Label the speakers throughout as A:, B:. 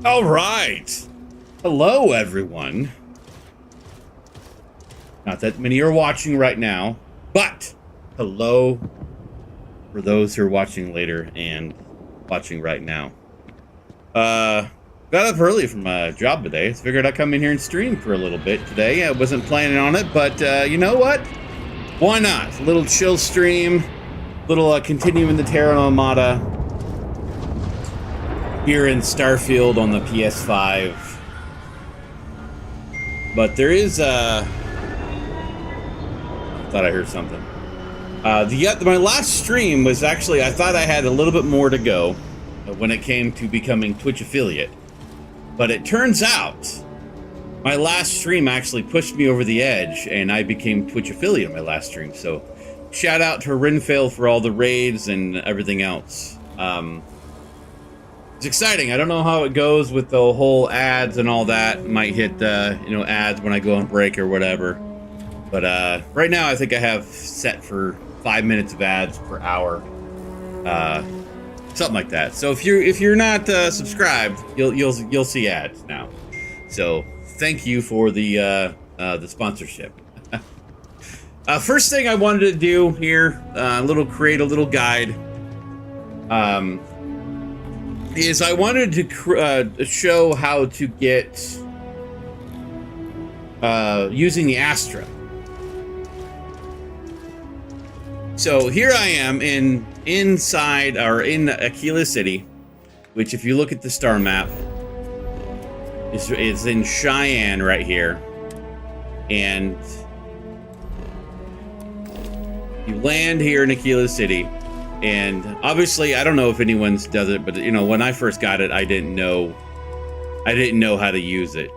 A: All right. Hello, everyone. Not that many are watching right now, but hello for those who are watching later and watching right now. Got up early from my job today. So figured I'd come in here and stream for a little bit today. I wasn't planning on it, but you know what? Why not? A little chill stream, little continuing the Terra Armada here in Starfield on the PS5. But there is I thought I heard something. My last stream was actually, I thought I had a little bit more to go when it came to becoming Twitch affiliate. But it turns out my last stream actually pushed me over the edge and I became Twitch affiliate on my last stream. So shout out to Rinfail for all the raids and everything else. It's exciting. I don't know how it goes with the whole ads and all that. Might hit ads when I go on break or whatever. But right now I think I have set for 5 minutes of ads per hour. Something like that. So if you're not subscribed, you'll see ads now. So thank you for the sponsorship. First thing I wanted to do here, create a little guide. Is I wanted to show how to get using the Astra. So here I am inside Aquila City, which if you look at the star map, it's in Cheyenne right here. And you land here in Aquila City. And obviously, I don't know if anyone's does it, but when I first got it, I didn't know how to use it.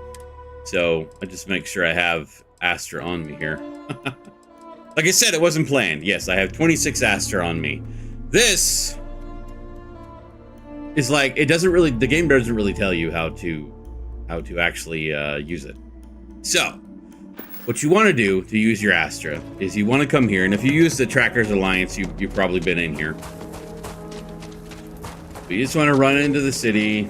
A: So I just make sure I have Astra on me here. Like I said, it wasn't planned. Yes, I have 26 Astra on me. This is like, the game doesn't really tell you how to actually use it. So what you want to do to use your Astra is you want to come here, and if you use the Trackers Alliance, you've probably been in here. But you just want to run into the city.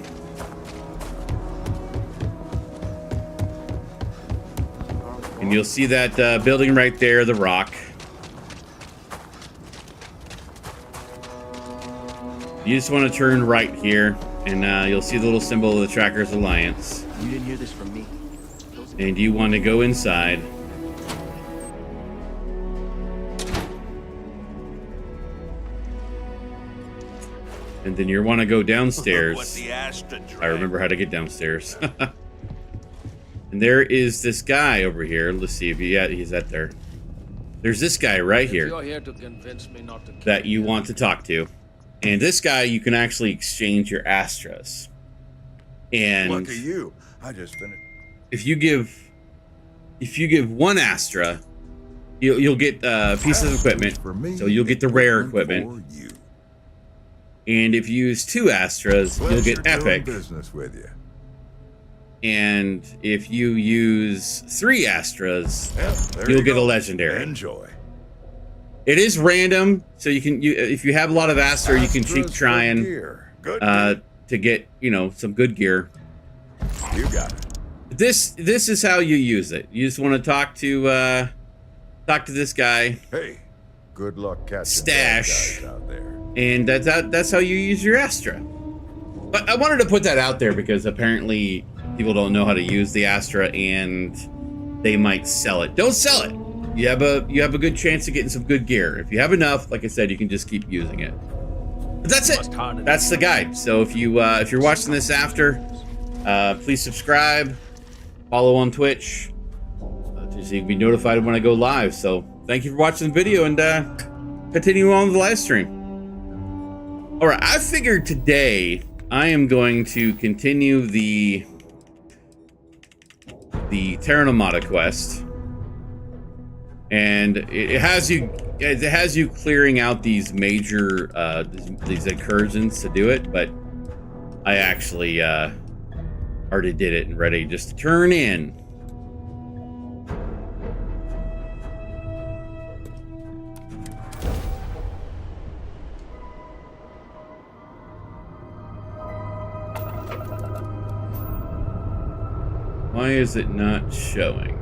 A: And you'll see that building right there, the rock. You just want to turn right here, and you'll see the little symbol of the Trackers Alliance.
B: You didn't hear this from me.
A: And you want to go inside. And then you want to go downstairs. I remember how to get downstairs. And there is this guy over here. Let's see if he's at there. There's this guy right here that you want to talk to. And this guy, you can actually exchange your Astras. And
C: look at you. I just finished.
A: If you give one Astra, you'll get pieces of equipment. So you'll get the rare equipment. And if you use two Astras, you'll get epic.
C: Business with you.
A: And if you use three Astras, you'll get a legendary.
C: Enjoy.
A: It is random, so if you have a lot of Astra, you can keep trying to get some good gear.
C: You got it.
A: This is how you use it. You just want to talk to this guy.
C: Hey, good luck catching
A: Stash
C: bad guys out there.
A: And that's how you use your Astra. But I wanted to put that out there because apparently people don't know how to use the Astra and they might sell it. Don't sell it. You have a good chance of getting some good gear. If you have enough, like I said, you can just keep using it. But that's it. That's the guide. So if you're watching this after, please subscribe, follow on Twitch, so you can be notified when I go live. So thank you for watching the video, and continue on with the live stream. All right, I figured today I am going to continue the Terra Armada quest, and it has you clearing out these major these incursions to do it. But I actually already did it and ready just to turn in. Why is it not showing?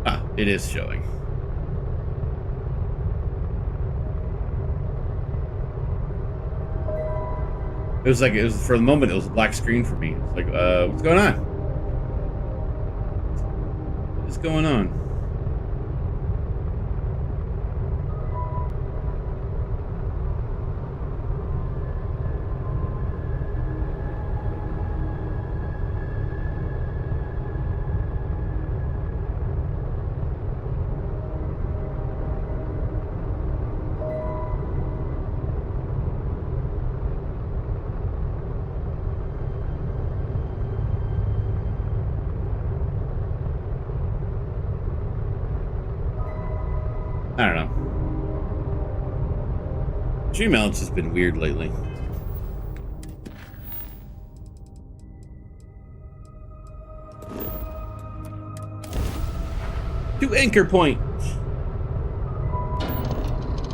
A: Ah, it is showing. It was for the moment, it was a black screen for me. It's like, what's going on? What's going on? I don't know. Stream outs has been weird lately. To Anchor Point.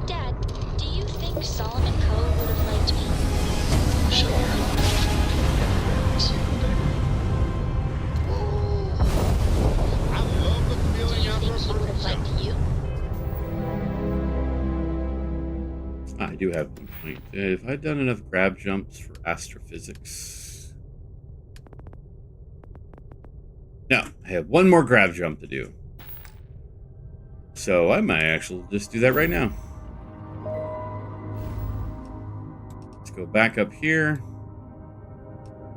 B: Dad, do you think Solomon Coe would have liked me?
D: Sure. I love the
B: Do
D: feeling
B: you
D: of
B: think he would have liked you?
A: I do have one point. Have I done enough grab jumps for astrophysics? No, I have one more grab jump to do. So I might actually just do that right now. Let's go back up here.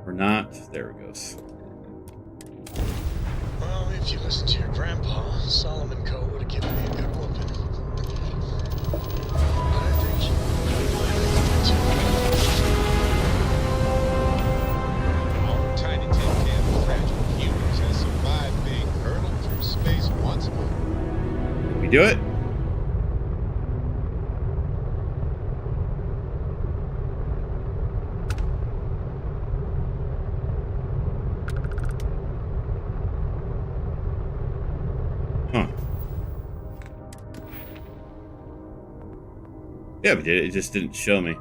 A: Or not. There it goes.
D: Well, if you listen to your grandpa, Solomon Coe would have given me a good whooping. But I think he Our tiny tin can of fragile humans has survived being hurtled through space once more.
A: We do it? Huh. Yeah, we did it. It just didn't show me.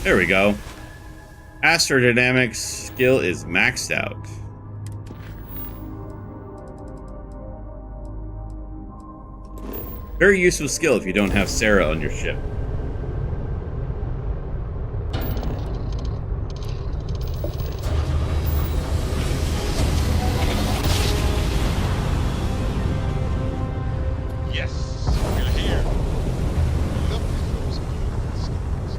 A: There we go. Astrodynamics skill is maxed out. Very useful skill if you don't have Sarah on your ship.
D: Yes, we're here. Look at those beautiful skies.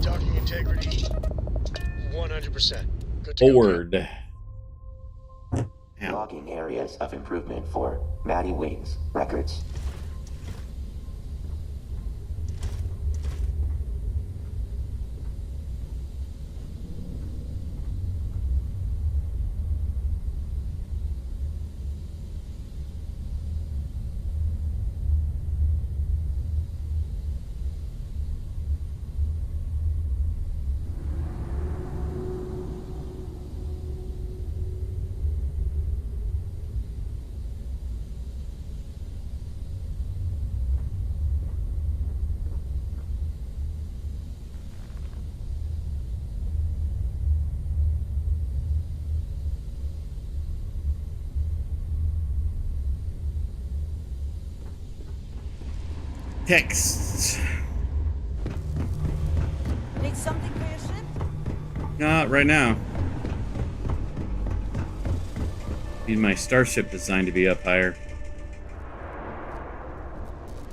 D: Docking integrity, 100%. Good to go.
A: Forward. Ow.
E: Logging areas of improvement for Maddie Wings records.
A: Texts.
F: Need something for your ship?
A: Not right now. Need my starship design to be up higher,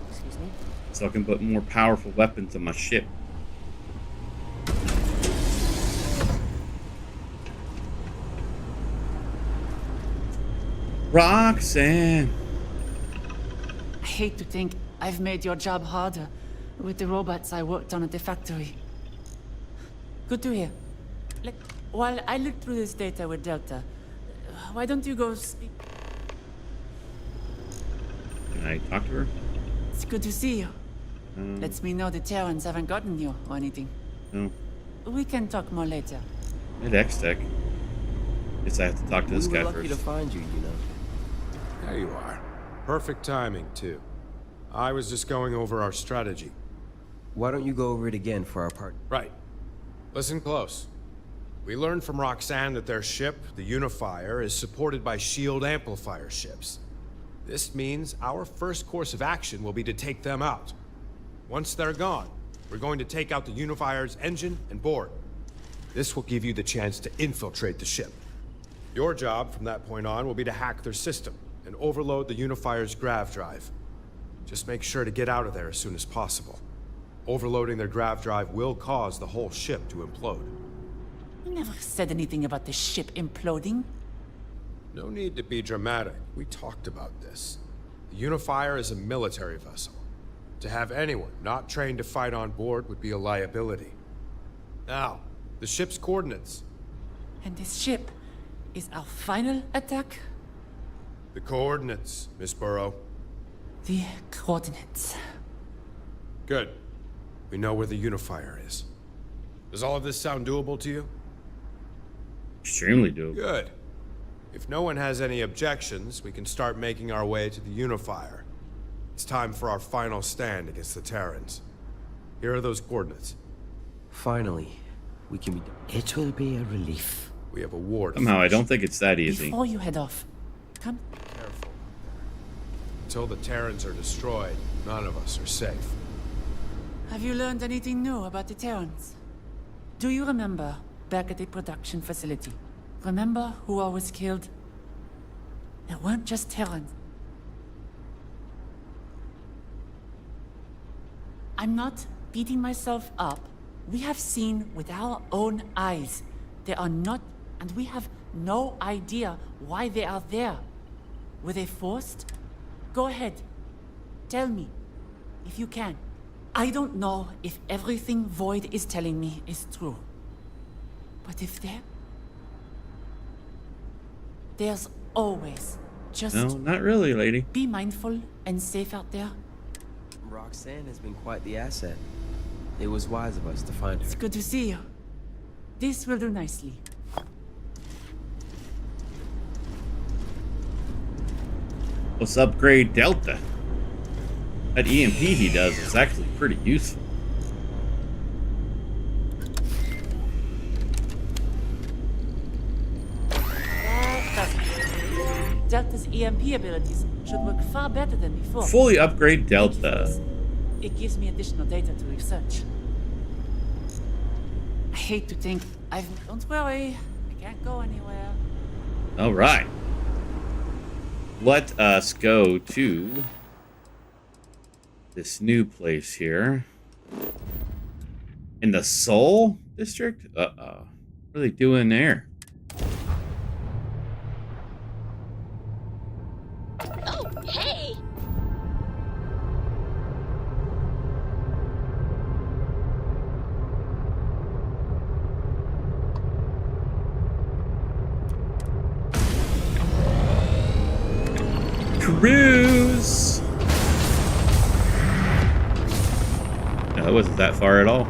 F: Excuse me?
A: so I can put more powerful weapons on my ship. Roxanne.
F: I hate to think I've made your job harder with the robots I worked on at the factory. Good to hear. While I look through this data with Delta, why don't you go speak?
A: Can I talk to her?
F: It's good to see you. Lets me know the Terrans haven't gotten you or anything.
A: No.
F: We can talk more later.
A: Hey, X-Tech. Guess I have to talk to this
G: We
A: guy
G: were lucky
A: first.
G: to find you, you know.
H: There you are. Perfect timing, too. I was just going over our strategy.
G: Why don't you go over it again for our part?
H: Right. Listen close. We learned from Roxanne that their ship, the Unifier, is supported by shield amplifier ships. This means our first course of action will be to take them out. Once they're gone, we're going to take out the Unifier's engine and board. This will give you the chance to infiltrate the ship. Your job from that point on will be to hack their system and overload the Unifier's grav drive. Just make sure to get out of there as soon as possible. Overloading their grav drive will cause the whole ship to implode.
F: You never said anything about the ship imploding.
H: No need to be dramatic. We talked about this. The Unifier is a military vessel. To have anyone not trained to fight on board would be a liability. Now, the ship's coordinates.
F: And this ship is our final attack?
H: The coordinates, Miss Burrow.
F: The coordinates.
H: Good. We know where the Unifier is. Does all of this sound doable to you?
A: Extremely doable.
H: Good. If no one has any objections, we can start making our way to the Unifier. It's time for our final stand against the Terrans. Here are those coordinates.
G: Finally, we can be done.
I: It will be a relief.
H: We have a war to
A: Somehow, I
H: finish.
A: don't think it's that easy.
F: Before you head off, come.
H: Careful. Until the Terrans are destroyed, none of us are safe.
F: Have you learned anything new about the Terrans? Do you remember back at the production facility? Remember who all was killed? They weren't just Terrans. I'm not beating myself up. We have seen with our own eyes. They are not, and we have no idea why they are there. Were they forced? Go ahead. Tell me, if you can. I don't know if everything Void is telling me is true. But if there's always just
A: No, not really, lady.
F: be mindful and safe out there.
G: Roxanne has been quite the asset. It was wise of us to find her.
F: It's good to see you. This will do nicely.
A: Let's upgrade Delta. That EMP he does is actually pretty useful.
F: Delta's EMP abilities should work far better than before.
A: Fully upgrade
F: Thank you for
A: Delta.
F: this. It gives me additional data to research. I hate to think don't worry, I can't go anywhere.
A: All right. Let us go to this new place here. In the Seoul District? Uh-oh. What are they doing there?
B: Oh, hey!
A: Cruise! No, that wasn't that far at all.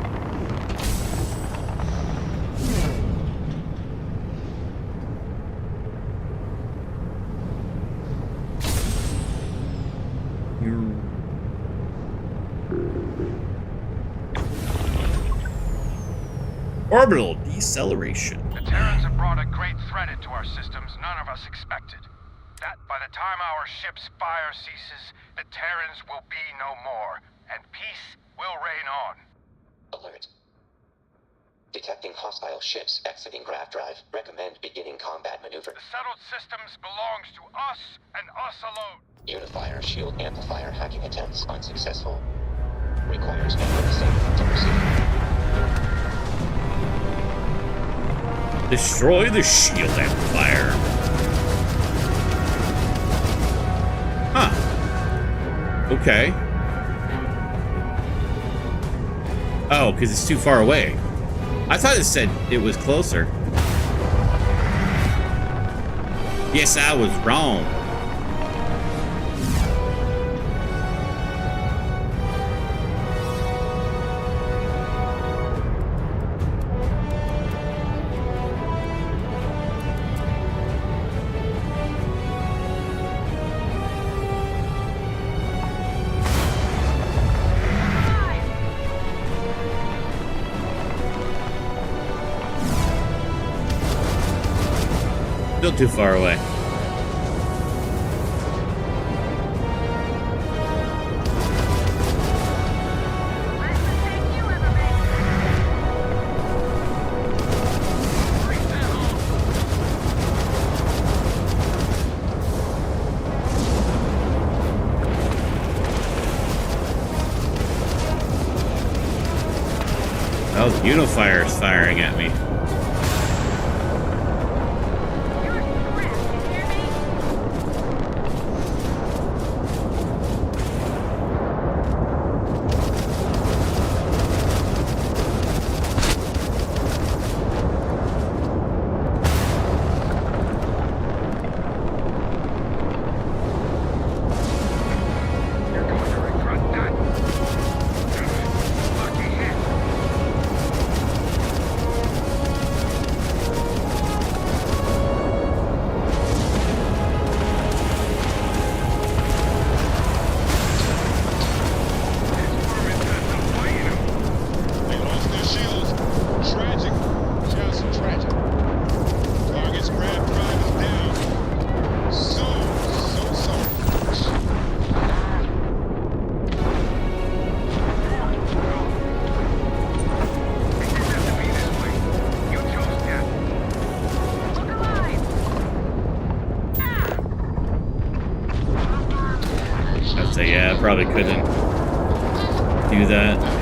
A: Orbital deceleration.
J: The Terrans have brought a great threat into our systems none of us expected. That by the time our ship's fire ceases, the Terrans will be no more, and peace will reign on.
E: Alert. Detecting hostile ships exiting grav drive. Recommend beginning combat maneuver.
J: The settled systems belongs to us and us alone.
E: Unifier shield amplifier hacking attempts unsuccessful. Requires network safety to proceed.
A: Destroy the shield amplifier. Huh. Okay. Oh, because it's too far away. I thought it said it was closer. Yes, I was wrong. Still too far away. Oh, the Unifier's firing at me. Yeah, I probably couldn't do that.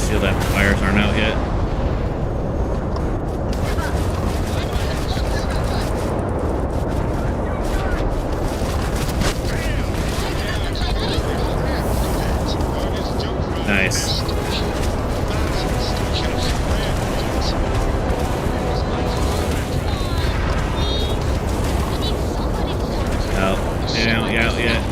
A: Shield amplifiers aren't out yet. Nice. Oh, yeah.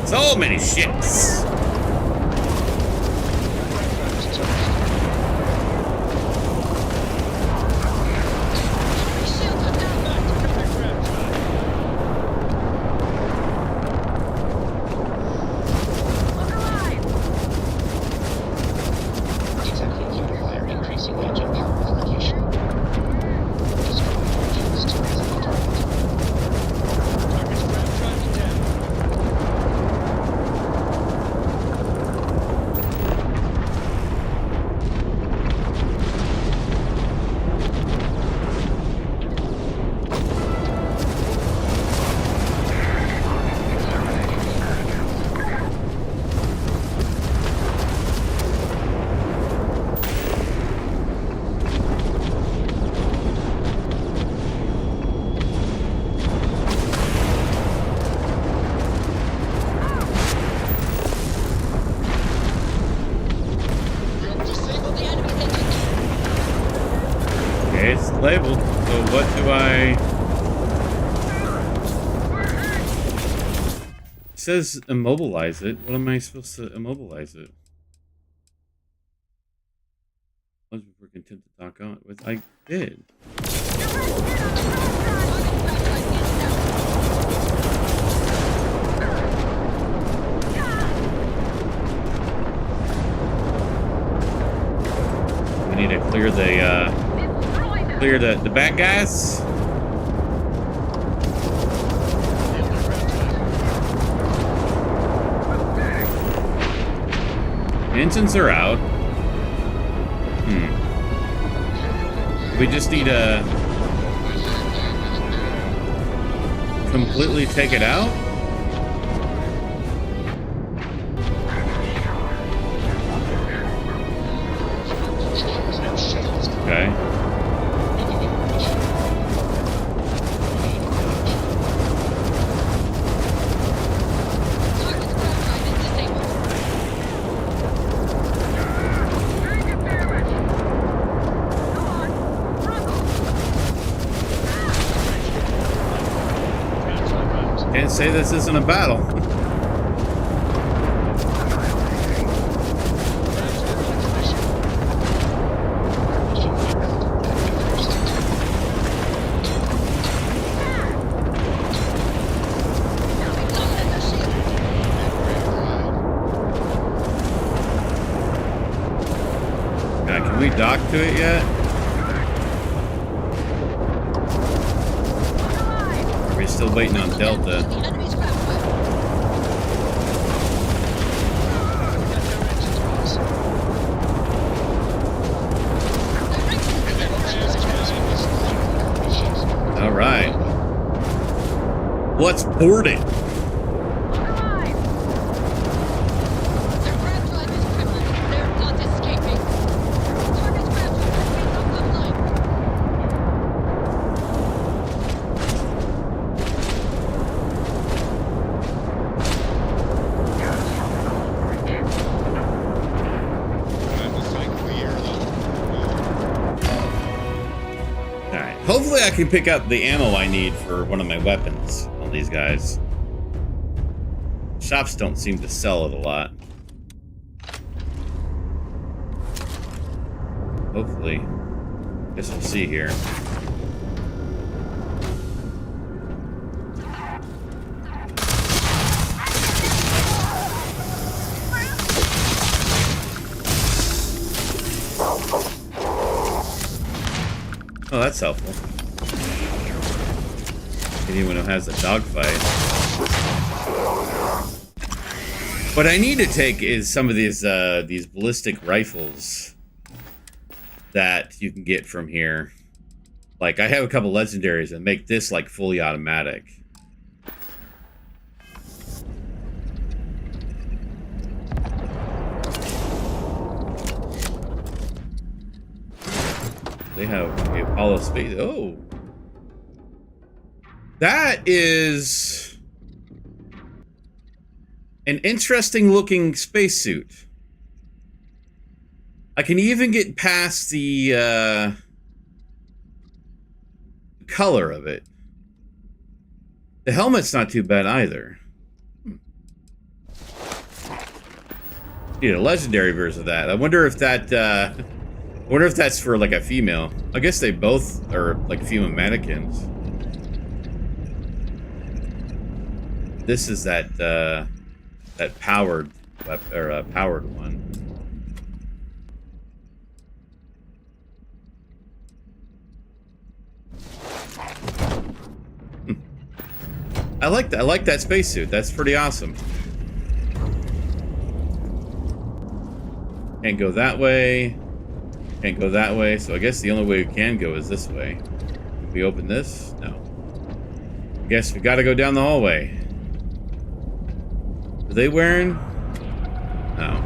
A: So many ships.
E: Detecting unifier increasing engine power allocation. Destroy engines to exit the target.
A: Okay, it's labeled. So what do I... It says immobilize it. What am I supposed to immobilize it? We're content to talk on with. Did. We need to clear the bad guys. Engines are out. We just need to completely take it out. Okay. Can't say this isn't a battle. Can we dock to it yet? Are we still waiting on Delta? All right. Let's board it. Hopefully I can pick up the ammo I need for one of my weapons on these guys. Shops don't seem to sell it a lot. Hopefully. Guess we'll see here. Oh, that's helpful. Anyone who has a dogfight. What I need to take is some of these ballistic rifles that you can get from here. Like, I have a couple legendaries that make this like fully automatic. They have the Apollo space. Oh, that is an interesting looking spacesuit. I can even get past the color of it. The helmet's not too bad either. Need a legendary version of that. I wonder if that. I wonder if that's for like a female. I guess they both are like female mannequins. This is that that powered powered one. I like that. I like that spacesuit. That's pretty awesome. Can't go that way. Can't go that way. So I guess the only way we can go is this way. Can we open this? No. I guess we got to go down the hallway. Are they wearing? No.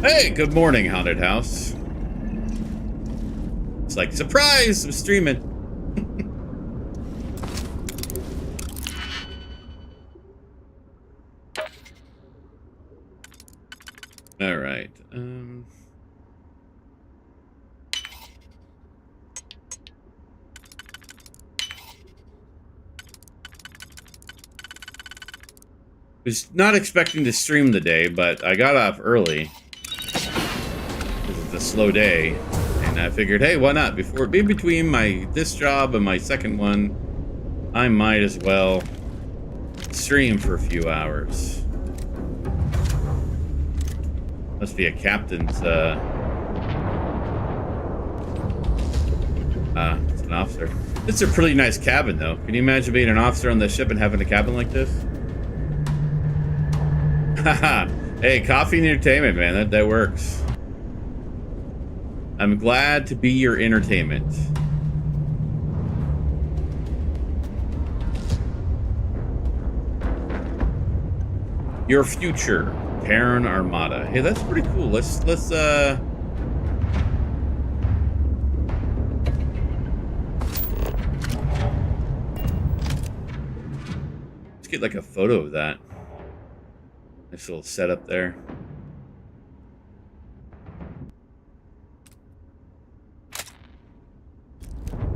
A: Hey, good morning, haunted house. It's like, surprise! I'm streaming. All right. Was not expecting to stream today, but I got off early because it's a slow day. and I figured, hey, why not? Before, in between this job and my second one, I might as well stream for a few hours. Must be a captain's, it's an officer. This is a pretty nice cabin, though. Can you imagine being an officer on the ship and having a cabin like this? Haha. Hey, coffee and entertainment, man. That works. I'm glad to be your entertainment. Your future, Terran Armada. Hey, that's pretty cool. Let's get like a photo of that. Nice little setup there.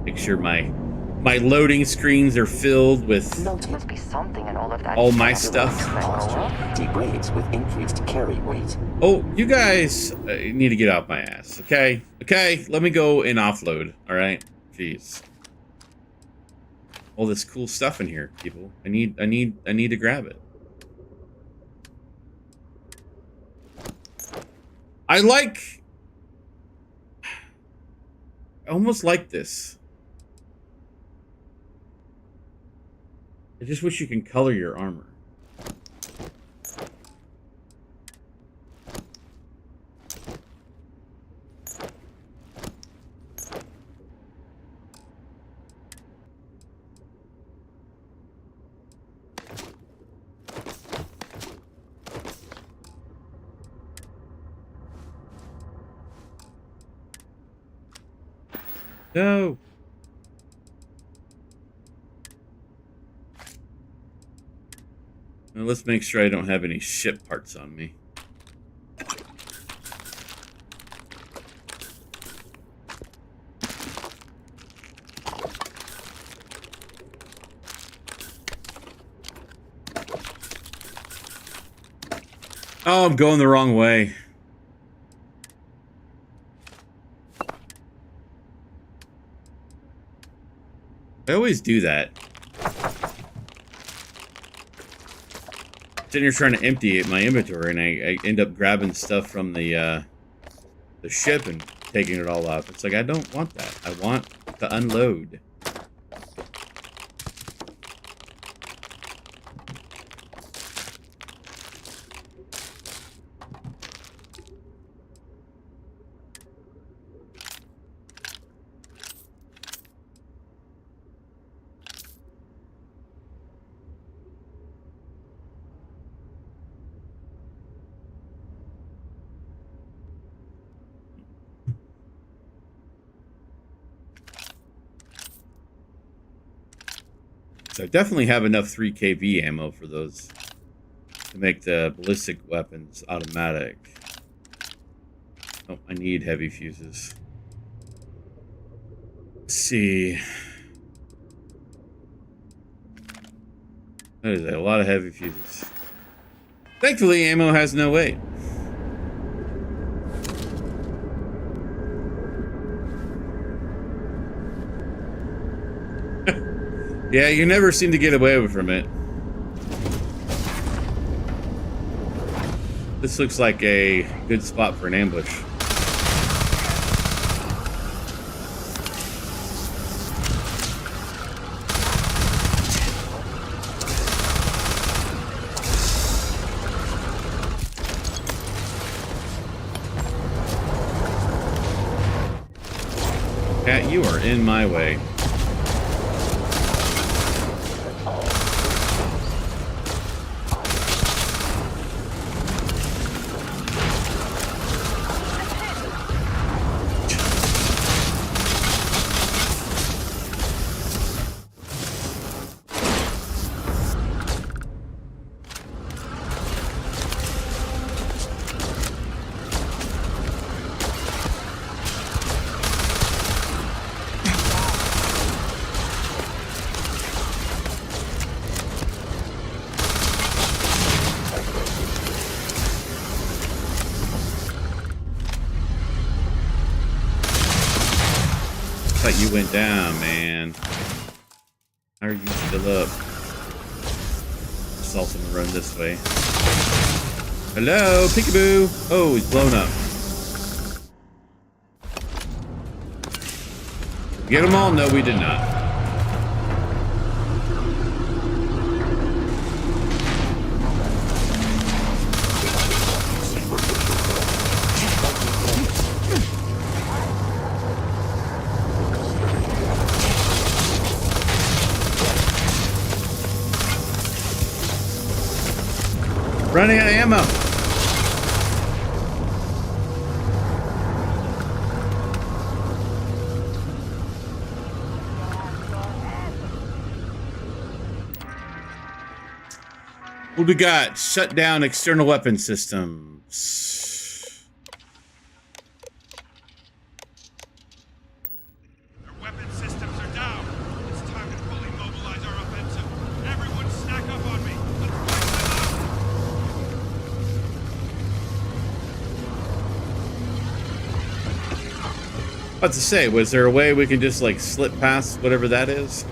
A: Make sure my loading screens are filled with
I: Must be something in all of that.
A: all my stuff.
I: Degrades with increased carry weight.
A: Oh, you guys need to get off my ass, okay? Okay, let me go and offload, all right? Jeez. All this cool stuff in here, people. I need to grab it. I almost like this. I just wish you can color your armor. No. Now let's make sure I don't have any ship parts on me. Oh, I'm going the wrong way. I always do that. Then you're trying to empty my inventory, and I end up grabbing stuff from the ship and taking it all off. It's like, I don't want that. I want to unload. So I definitely have enough 3kb ammo for those to make the ballistic weapons automatic. Oh, I need heavy fuses. Let's see. That is a lot of heavy fuses. Thankfully, ammo has no weight. Yeah, you never seem to get away from it. This looks like a good spot for an ambush. Cat, you are in my way. thought you went down, man. How are you still up? Saw someone run this way. Hello, peekaboo. Oh, he's blown up. Get them all? No, we did not. Running out of ammo. What we got? Shut down external weapon systems.
J: Their weapon systems are down. It's time to fully mobilize our offensive. Everyone stack up on me. Let's fight them out.
A: About to say, was there a way we can just like slip past whatever that is?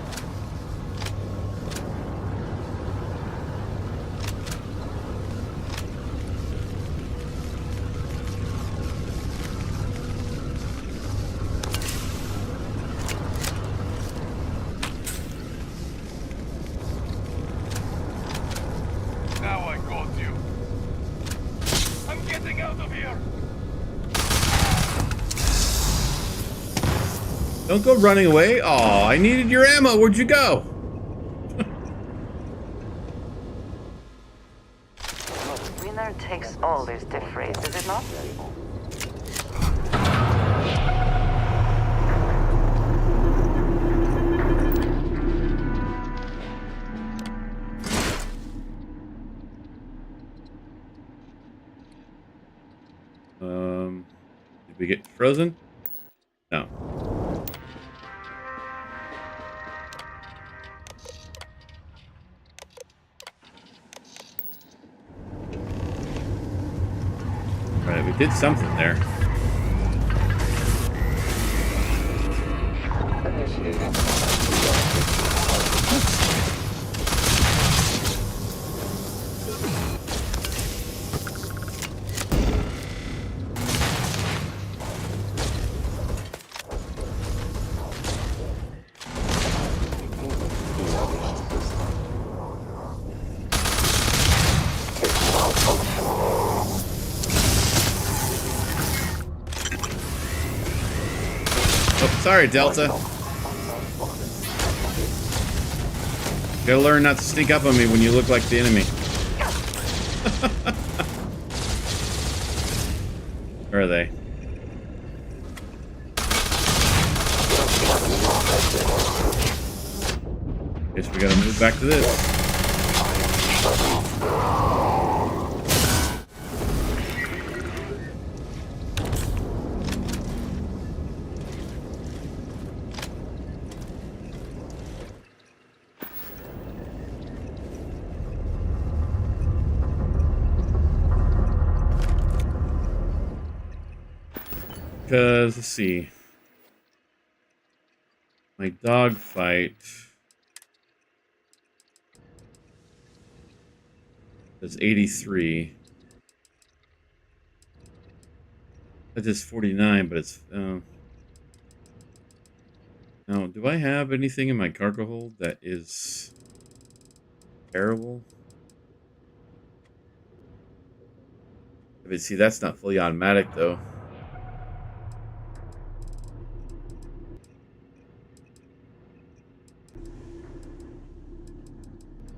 J: Now I got you. I'm getting out of here.
A: Don't go running away. Aw, I needed your ammo. Where'd you go?
K: Winner takes all is the phrase, is it not?
A: Did we get frozen? No. Right, we did something there. Oh, sorry, Delta. Gotta learn not to sneak up on me when you look like the enemy. Where are they? Guess we gotta move back to this. Because, let's see. My dog fight is 83. That is 49, but it's... now, do I have anything in my cargo hold that is terrible? But see, that's not fully automatic, though.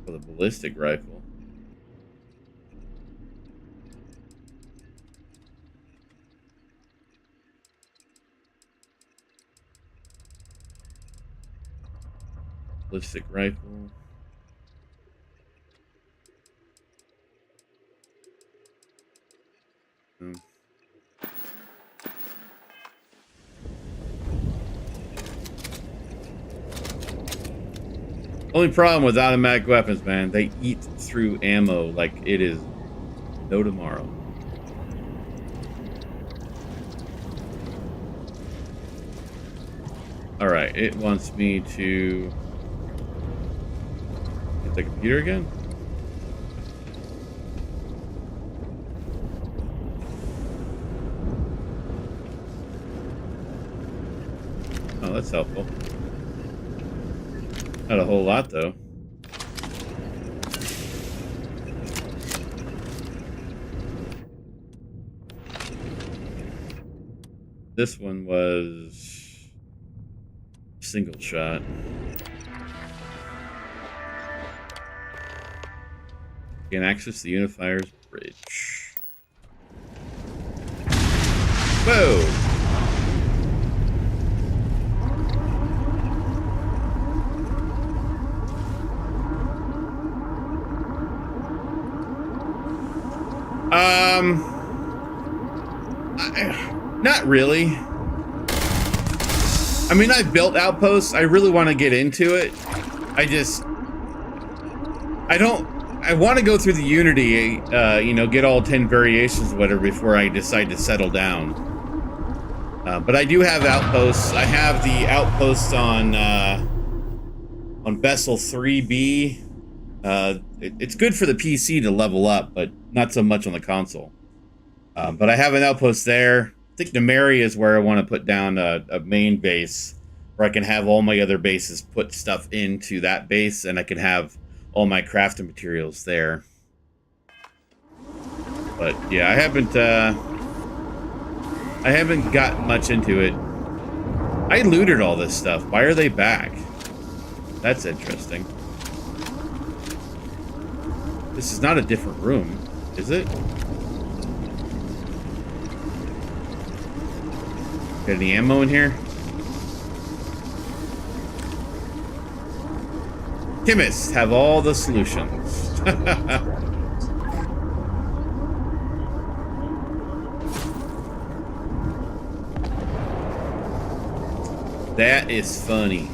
A: For the ballistic rifle. Ballistic rifle. Only problem with automatic weapons, man, they eat through ammo like it is no tomorrow. All right, it wants me to hit the computer again. Oh, that's helpful. Not a whole lot, though. This one was single shot. You can access the Unifier's bridge. Whoa! Not really. I mean, I've built outposts. I really want to get into it. I want to go through the Unity, you know, get all 10 variations or whatever before I decide to settle down. But I do have outposts. I have the outpost on Vessel 3B. It's good for the PC to level up, but not so much on the console. But I have an outpost there. I think Nemeri is where I want to put down a main base where I can have all my other bases put stuff into that base, and I can have all my crafting materials there. But yeah, I haven't got much into it. I looted all this stuff. Why are they back? That's interesting. This is not a different room, is it? Got any ammo in here? Chemists have all the solutions. That is funny.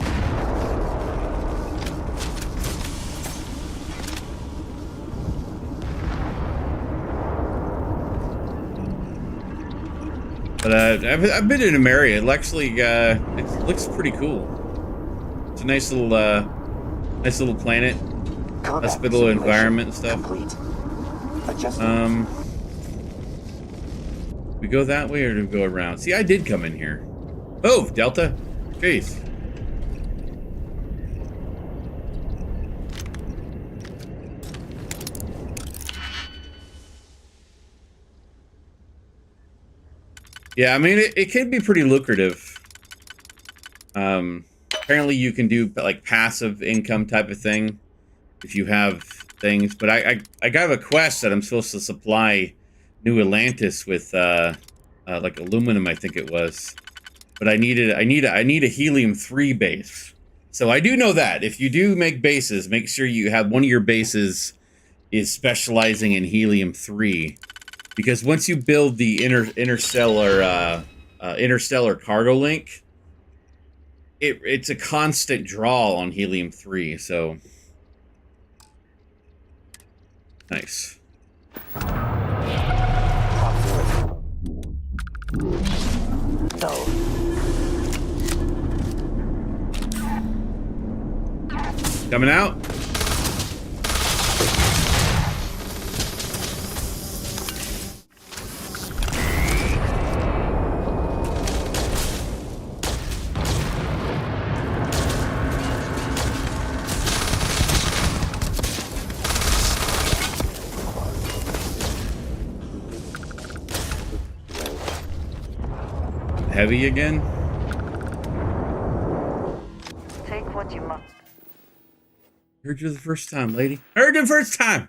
A: But I've been in Ameria. It actually it looks pretty cool. It's a nice little planet, hospitable environment and stuff. We go that way or do we go around? See, I did come in here. Oh, Delta. Jeez. Yeah, I mean, it can be pretty lucrative. Apparently you can do like passive income type of thing if you have things. But I got a quest that I'm supposed to supply New Atlantis with like aluminum, I think it was. But I need a helium-3 base. So I do know that if you do make bases, make sure you have one of your bases is specializing in helium-3. Because once you build the interstellar cargo link, it's a constant draw on helium-3. So nice. Coming out. Heavy again?
K: Take what you must.
A: Heard you the first time, lady. Heard you the first time.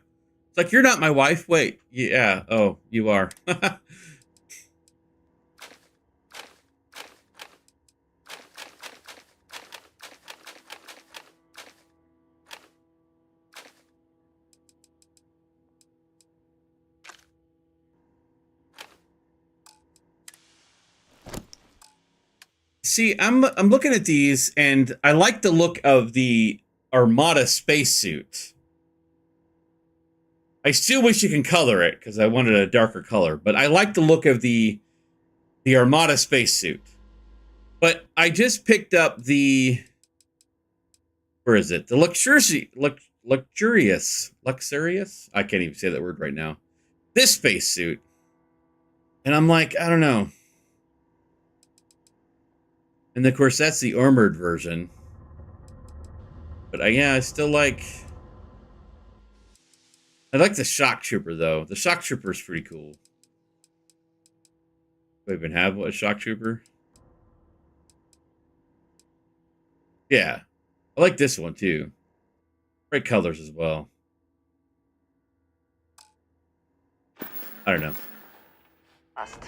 A: It's like, you're not my wife. Wait. Yeah. Oh, you are. See, I'm looking at these, and I like the look of the Armada spacesuit. I still wish you can color it, because I wanted a darker color, but I like the look of the Armada spacesuit. But I just picked up the, where is it? The luxurious. I can't even say that word right now. This spacesuit. And I'm like, I don't know. And of course, that's the armored version. But yeah, I still like... I like the shock trooper, though. The shock trooper is pretty cool. Do I even have a shock trooper? Yeah. I like this one, too. Great colors as well. I don't know.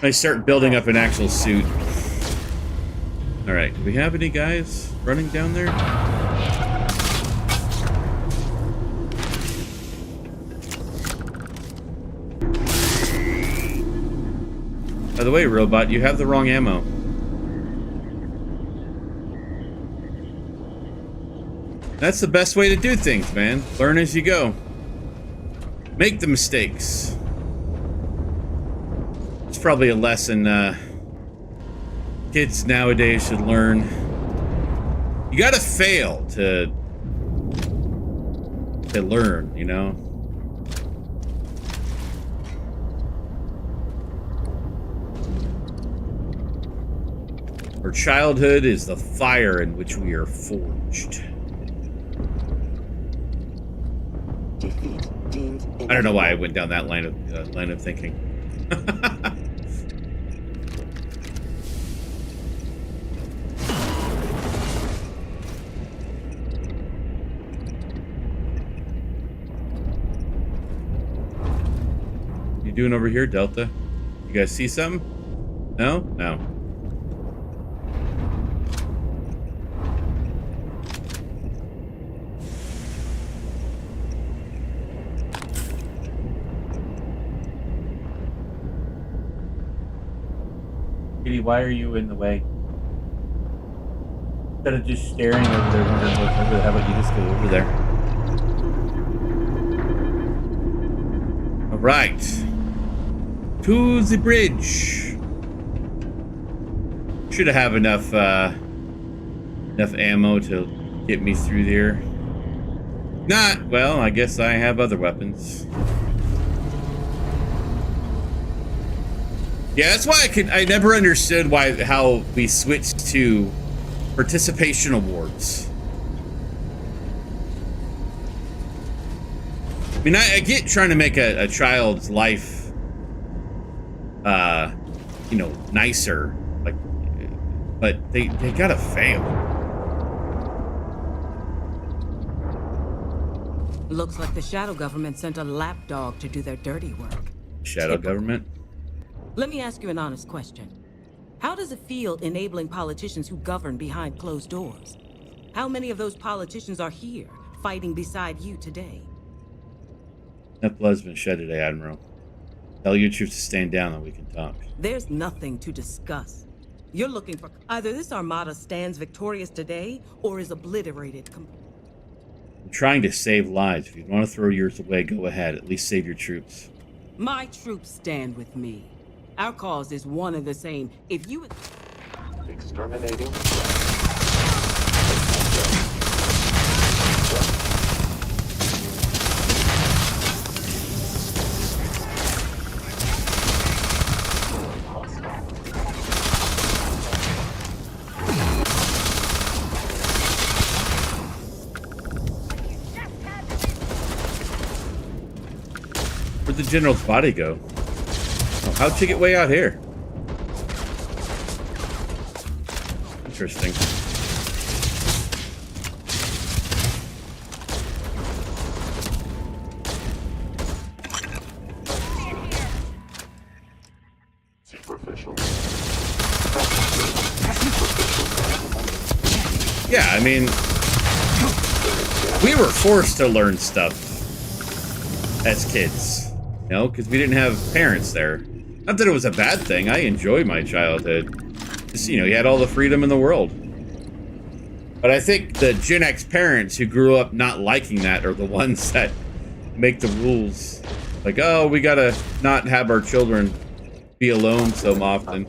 A: I start building up an actual suit. Alright, do we have any guys running down there? By the way, robot, you have the wrong ammo. That's the best way to do things, man. Learn as you go. Make the mistakes. It's probably a lesson kids nowadays should learn. You gotta fail to learn, you know? Our childhood is the fire in which we are forged. I don't know why I went down that line of thinking. You doing over here, Delta? You guys see something? No? No. Kitty, why are you in the way? Instead of just staring over there, wondering what's over there, how about you just go over there? All right. To the bridge. Should have enough ammo to get me through there. Not, well, I guess I have other weapons. Yeah, that's why I never understood how we switched to participation awards. I mean, I get trying to make a child's life, you know, nicer, like, but they gotta fail.
L: Looks like the shadow government sent a lapdog to do their dirty work.
A: Shadow government?
L: Let me ask you an honest question. How does it feel enabling politicians who govern behind closed doors? How many of those politicians are here, fighting beside you today?
A: Enough blood's been shed today, Admiral. Tell your troops to stand down and we can talk.
L: There's nothing to discuss. You're looking for... Either this armada stands victorious today, or is obliterated completely.
A: I'm trying to save lives. If you want to throw yours away, go ahead. At least save your troops.
L: My troops stand with me. Our cause is one and the same. If you...
I: Exterminating.
A: Where'd the general's body go? Oh, how'd she get way out here? Interesting. Yeah, I mean, we were forced to learn stuff as kids, you know, because we didn't have parents there. Not that it was a bad thing. I enjoy my childhood. Just, you know, you had all the freedom in the world. But I think the Gen X parents who grew up not liking that are the ones that make the rules. Like, oh, we gotta not have our children be alone so often.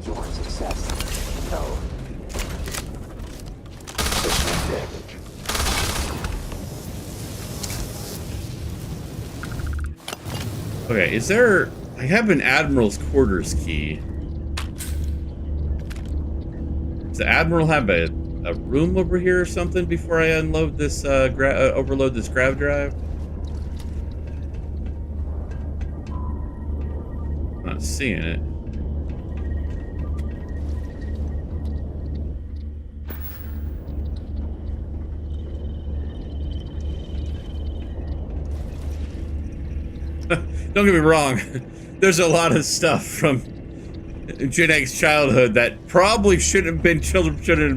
A: Okay, is there... I have an Admiral's quarters key. Does the Admiral have a room over here or something before I unload this, overload this grav drive? I'm not seeing it. Don't get me wrong, there's a lot of stuff from Gen X childhood that probably shouldn't have been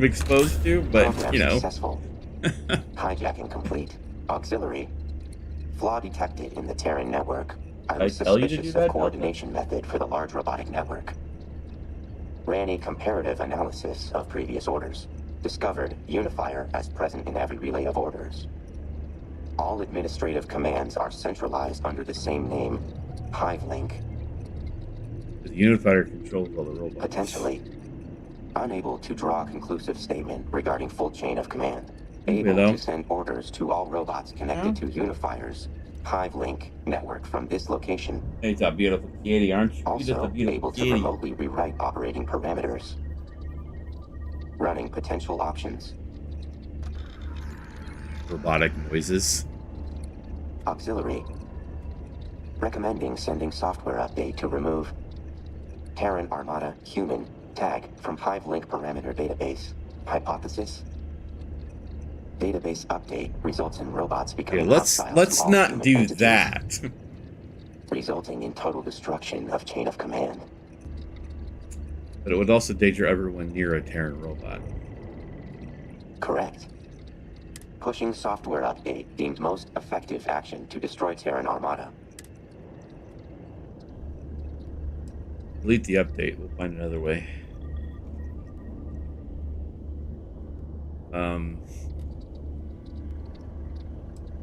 A: exposed to, but you know.
I: Successful. Hijacking complete. Auxiliary. Flaw detected in the Terran network. I was suspicious of coordination method for the large robotic network. Ran a comparative analysis of previous orders. Discovered Unifier as present in every relay of orders. All administrative commands are centralized under the same name, HiveLink.
A: The Unifier controls all the robots.
I: Potentially. Unable to draw a conclusive statement regarding full chain of command. Able to send orders to all robots connected to Unifier's HiveLink network from this location.
A: Hey, it's a beautiful kitty, aren't you?
I: Also able to remotely rewrite operating parameters. Running potential options.
A: Robotic noises.
I: Auxiliary. Recommending sending software update to remove Terran Armada human tag from HiveLink parameter database. Hypothesis. Database update results in robots becoming hostile.
A: Let's not
I: human
A: do
I: entities,
A: that.
I: resulting in total destruction of chain of command.
A: But it would also danger everyone near a Terran robot.
I: Correct. Pushing software update deemed most effective action to destroy Terran Armada.
A: Delete the update. We'll find another way. Of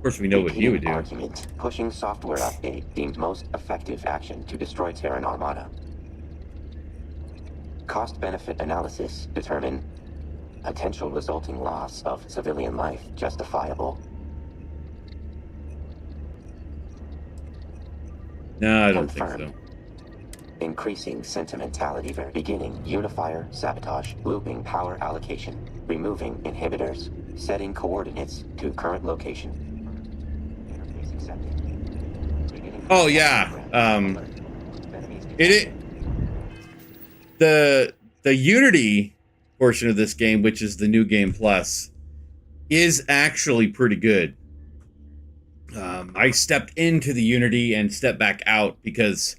A: course, we know what he would do.
I: Argument. Pushing software update deemed most effective action to destroy Terran Armada. Cost-benefit analysis determine potential resulting loss of civilian life justifiable.
A: No, I don't think so.
I: Increasing sentimentality very beginning. Unifier, sabotage, looping power allocation, removing inhibitors, setting coordinates to current location. Interface accepted.
A: Oh yeah. The Unity portion of this game, which is the new game plus, is actually pretty good. I stepped into the Unity and stepped back out because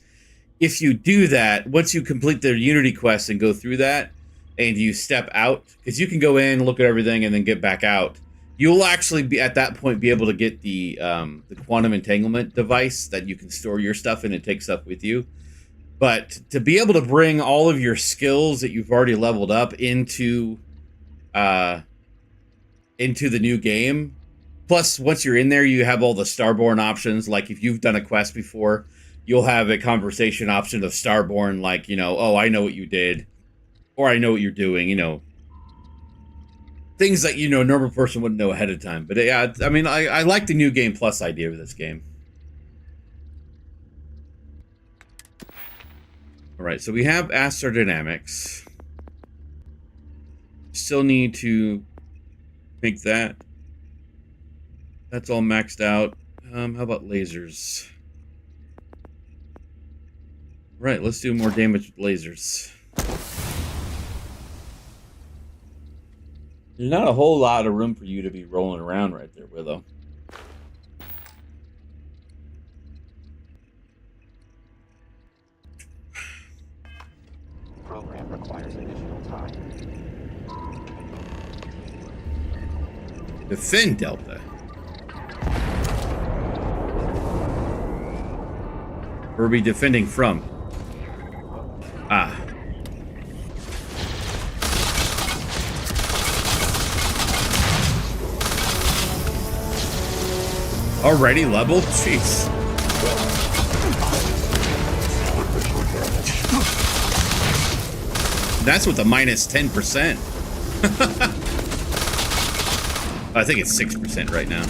A: if you do that, once you complete the Unity quest and go through that, and you step out, because you can go in, look at everything, and then get back out, you'll actually be at that point be able to get the quantum entanglement device that you can store your stuff in and take stuff with you. But to be able to bring all of your skills that you've already leveled up into the new game, plus once you're in there, you have all the Starborn options. Like if you've done a quest before, you'll have a conversation option of Starborn, like, you know, oh, I know what you did, or I know what you're doing, you know. Things that, you know, a normal person wouldn't know ahead of time. But yeah, I mean, I like the new game plus idea of this game. All right, so we have astrodynamics. Still need to make that. That's all maxed out. How about lasers? Right, let's do more damage with lasers. There's not a whole lot of room for you to be rolling around right there, Willow.
I: Program requires additional time.
A: Defend Delta. Where are we defending from? Ah. Already leveled? Jeez. That's with the minus 10%. I think it's 6% right now.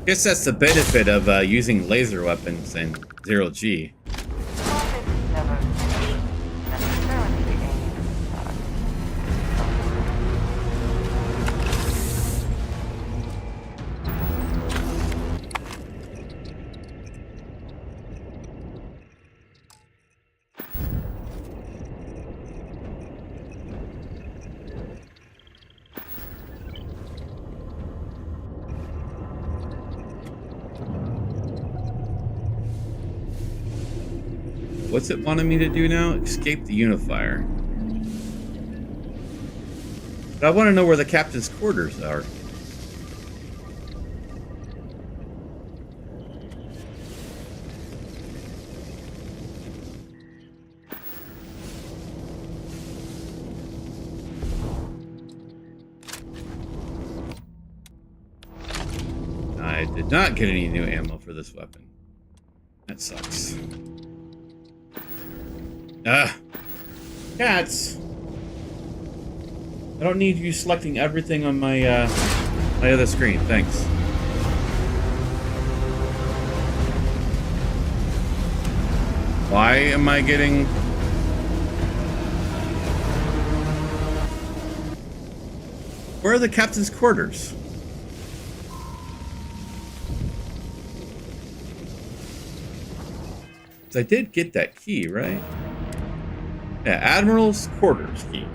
A: Guess that's the benefit of using laser weapons and 0G. What's it wanting me to do now? Escape the unifier. But I want to know where the captain's quarters are. I did not get any new ammo for this weapon. That sucks. Cats! I don't need you selecting everything on my, my other screen. Thanks. Why am I getting... Where are the captain's quarters? I did get that key, right? Yeah, Admiral's quarters key.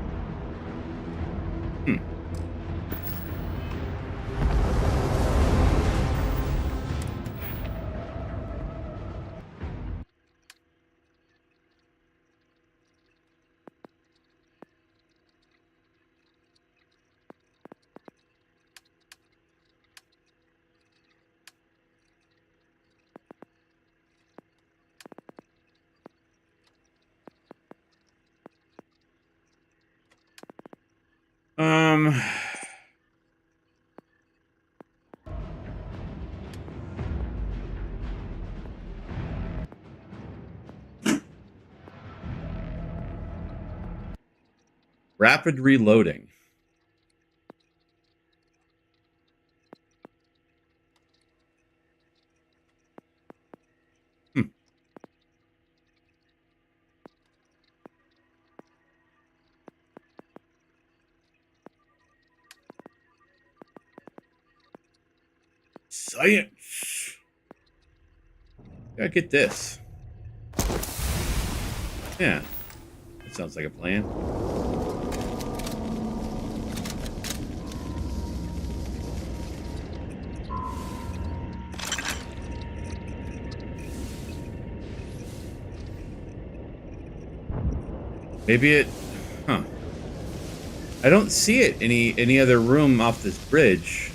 A: Rapid reloading. Science. Gotta get this. Yeah. That sounds like a plan. Maybe it... Huh. I don't see it any other room off this bridge.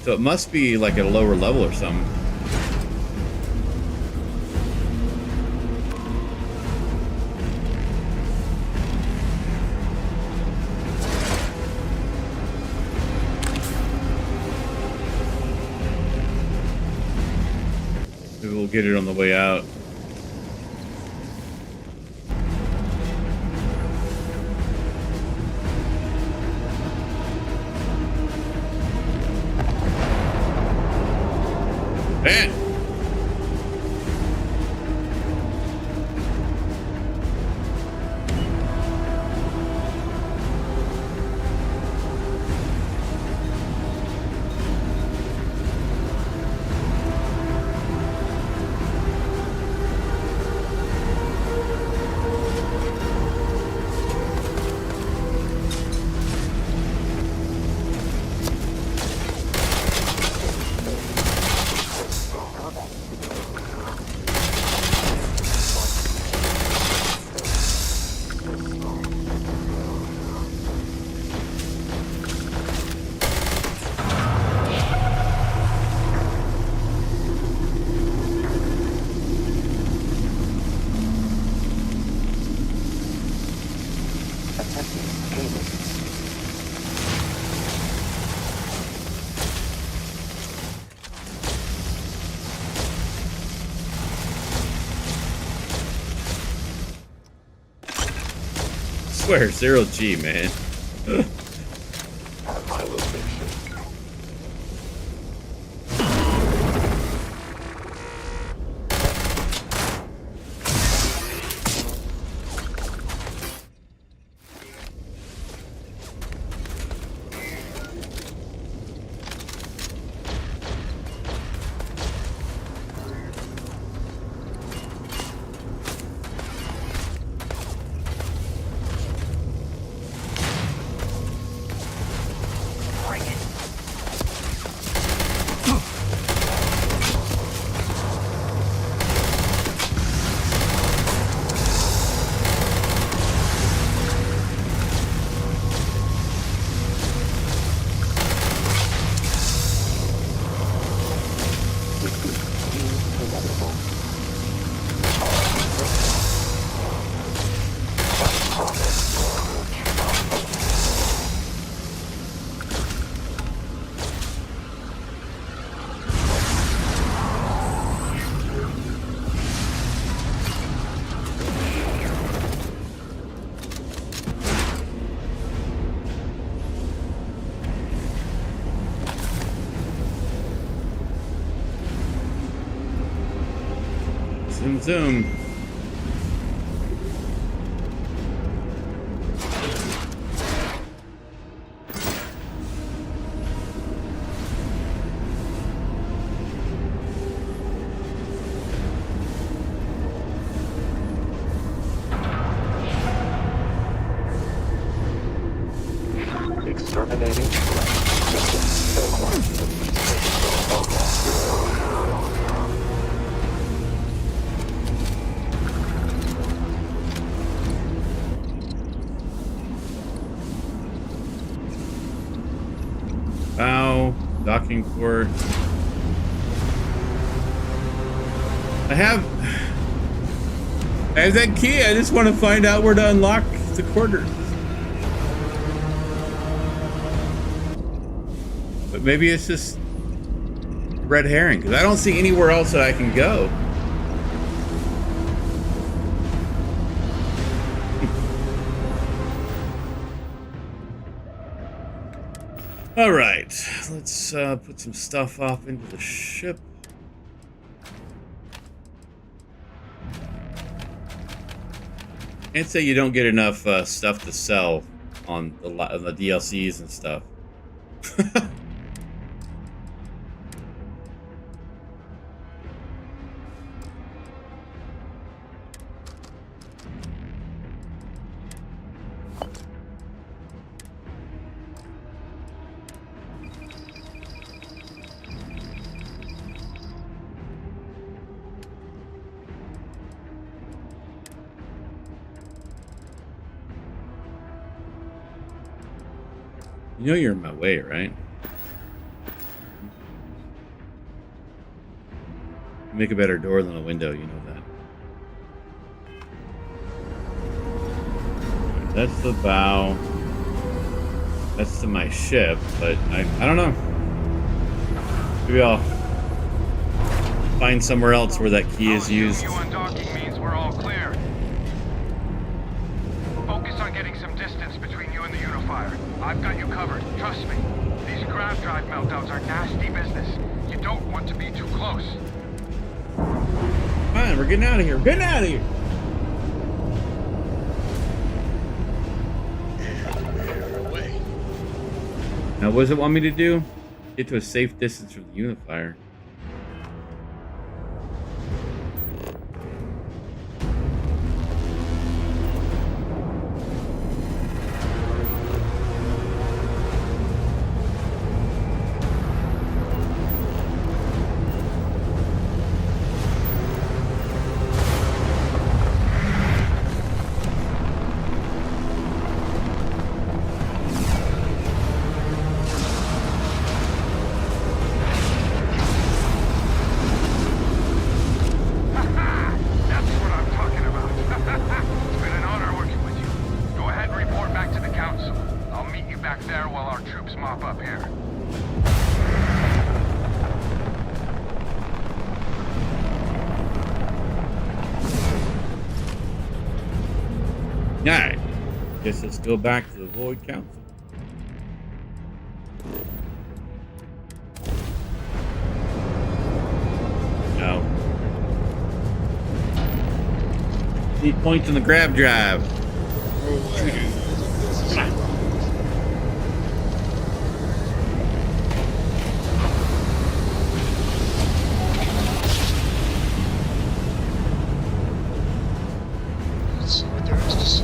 A: So it must be like at a lower level or something. Maybe we'll get it on the way out. Man. I swear, 0G, man. Zoom, zoom.
I: Exterminating.
A: Bow, docking port. I have that key. I just want to find out where to unlock the quarters. But maybe it's just red herring, because I don't see anywhere else that I can go. All right, let's put some stuff off into the ship. Can't say you don't get enough stuff to sell on the DLCs and stuff. You know you're in my way, right? Make a better door than a window, you know that. That's the bow. That's to my ship, but I don't know. Maybe I'll find somewhere else where that key is used.
J: You undocking means we're all clear. Focus on getting some distance between you and the Unifier. I've got you covered, trust me. These grav drive meltdowns are nasty business. You don't want to be too close.
A: Fine, we're getting out of here. We're getting out of here. Now, what does it want me to do? Get to a safe distance from the Unifier. Alright. Guess let's go back to the Void Council. No. Need points on the grab drive.
D: Let's see what there is to see.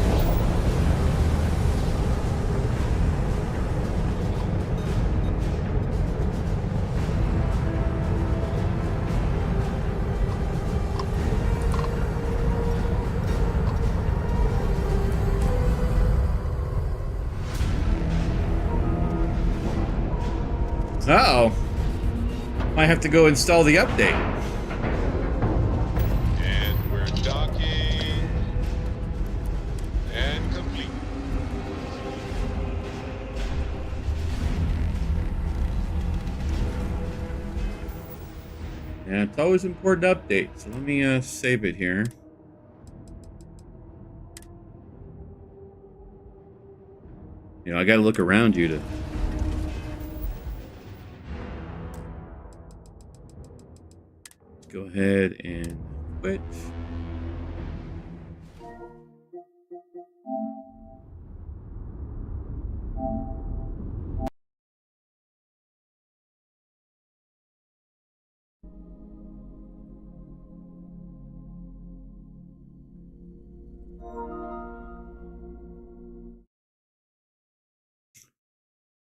A: Uh-oh. Might have to go install the update.
M: And we're docking. And complete.
A: Yeah, it's always important to update. So let me save it here. You know, I gotta look around you to... Let's go ahead and quit.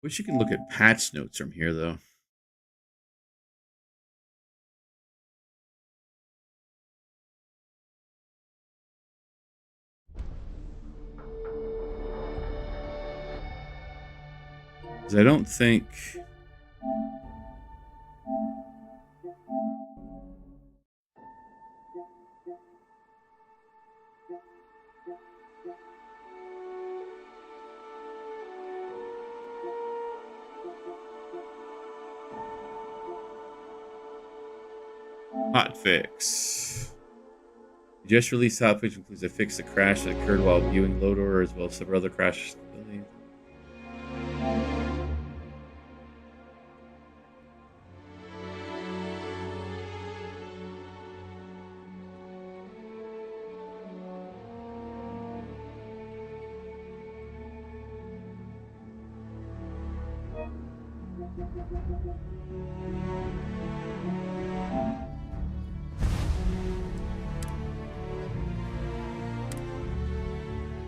A: Wish you can look at patch notes from here, though. Because I don't think... Hotfix. Just released hotfix includes a fix that crash that occurred while viewing load order as well as several other crashes.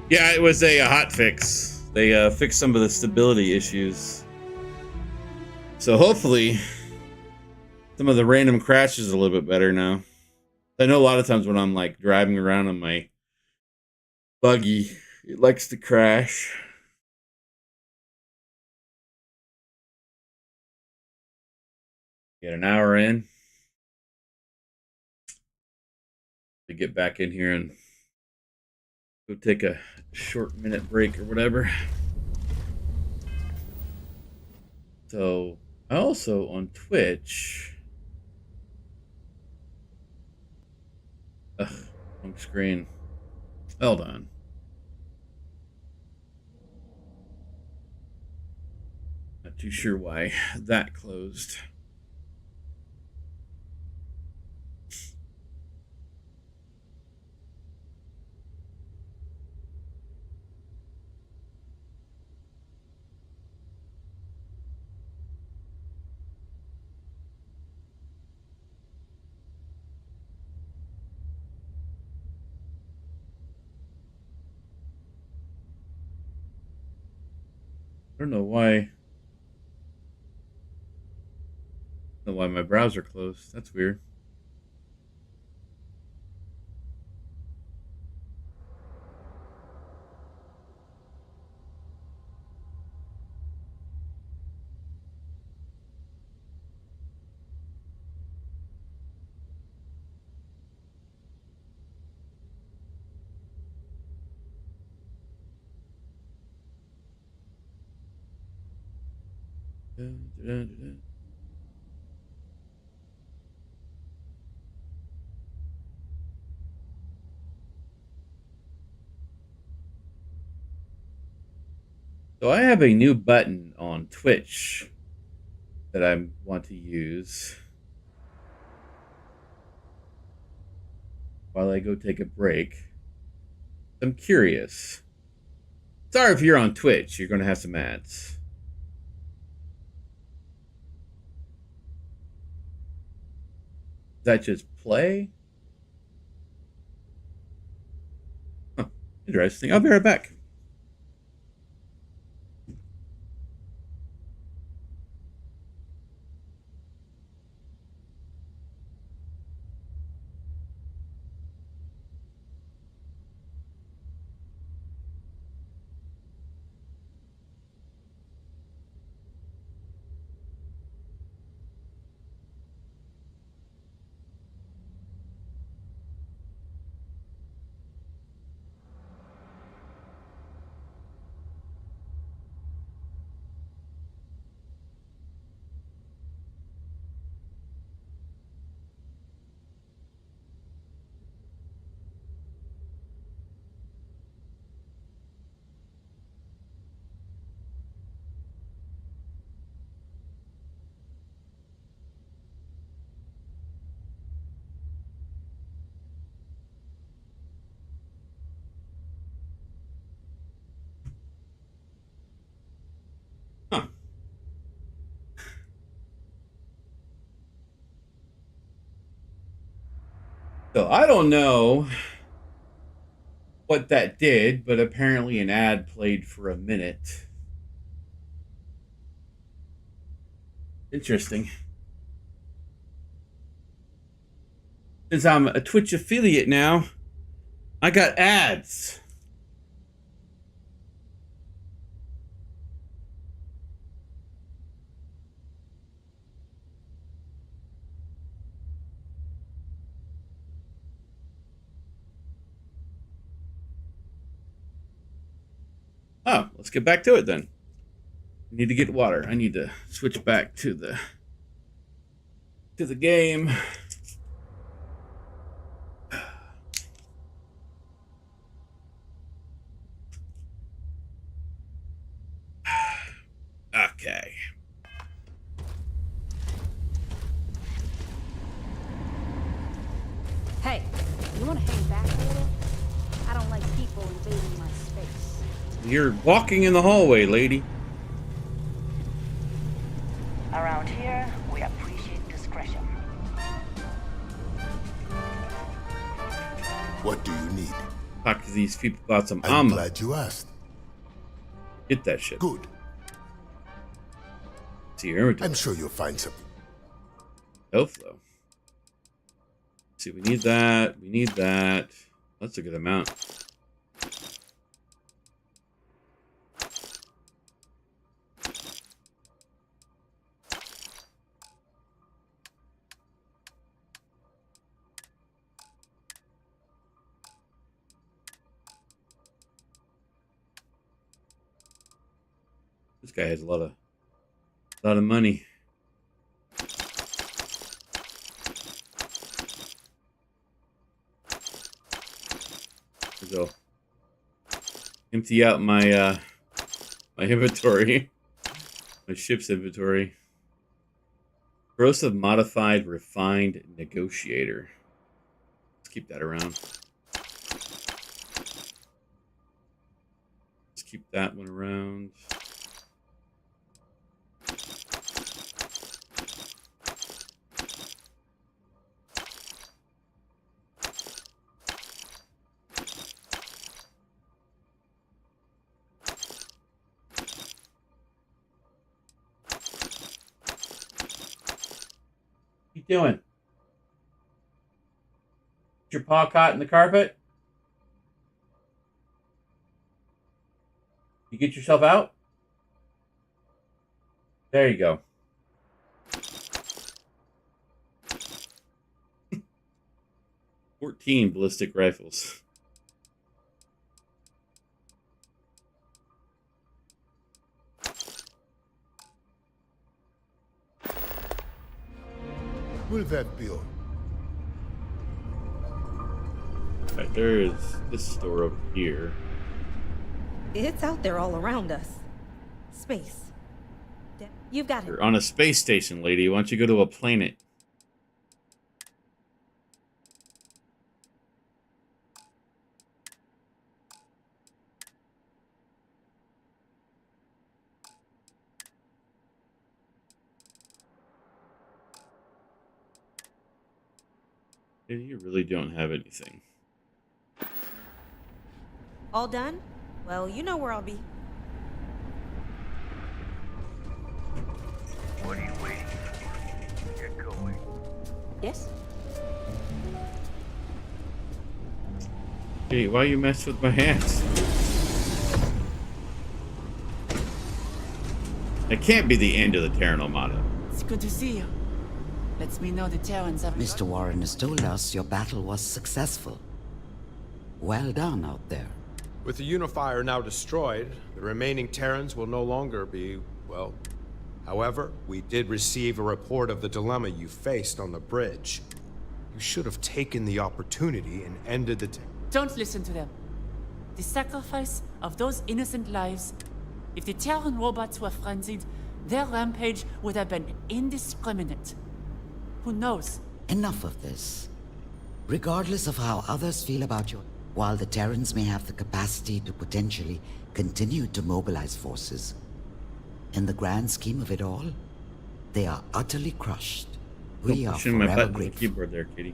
A: Yeah, it was a hot fix. They fixed some of the stability issues. So hopefully, some of the random crashes are a little bit better now. I know a lot of times when I'm like driving around on my buggy, it likes to crash. Get an hour in. To get back in here and go take a short minute break or whatever. So, I also on Twitch. Ugh, wrong screen. Hold on. Not too sure why that closed. I don't know why. I don't know why my browser closed. That's weird. So I have a new button on Twitch that I want to use while I go take a break. I'm curious. Sorry if you're on Twitch, you're going to have some ads. Does that just play? Huh, interesting. I'll be right back. So I don't know what that did, but apparently an ad played for a minute. Interesting. Since I'm a Twitch affiliate now, I got ads. Oh, let's get back to it then. I need to get water. I need to switch back to the game. Okay.
N: Hey, you want to hang back a little? I don't like people invading my space.
A: You're walking in the hallway, lady.
K: Around here, we appreciate discretion.
C: What do you need?
A: Talk to these people about some
C: I'm glad you asked.
A: Get that shit.
C: Good.
A: See your inventory.
C: I'm sure you'll find something.
A: Health flow. See, we need that. We need that. That's a good amount. This guy has a lot of money. Go empty out my my inventory, my ship's inventory. Corrosive modified refined negotiator. Let's keep that around. Let's keep that one around. Doing? Your paw caught in the carpet? You get yourself out? There you go. $14 ballistic rifles.
C: Will that be all?
A: Right, there is this store over here.
N: It's out there all around us. Space. You've got it.
A: You're on a space station, lady. Why don't you go to a planet? You really don't have anything.
N: All done? Well, you know where I'll be.
J: What are you waiting for? Get going.
N: Yes?
A: Hey, why you mess with my hands? It can't be the end of the Terran Armada.
F: It's good to see you. Lets me know the Terrans have...
O: Mr. Warren has told us your battle was successful. Well done out there.
H: With the Unifier now destroyed, the remaining Terrans will no longer be, well... However, we did receive a report of the dilemma you faced on the bridge. You should have taken the opportunity and ended the...
F: Don't listen to them. The sacrifice of those innocent lives... If the Terran robots were frenzied, their rampage would have been indiscriminate. Who knows?
O: Enough of this. Regardless of how others feel about you, while the Terrans may have the capacity to potentially continue to mobilize forces, in the grand scheme of it all, they are utterly crushed. We are
A: Pushing my
O: forever
A: button on the
O: grateful.
A: keyboard there, Kitty.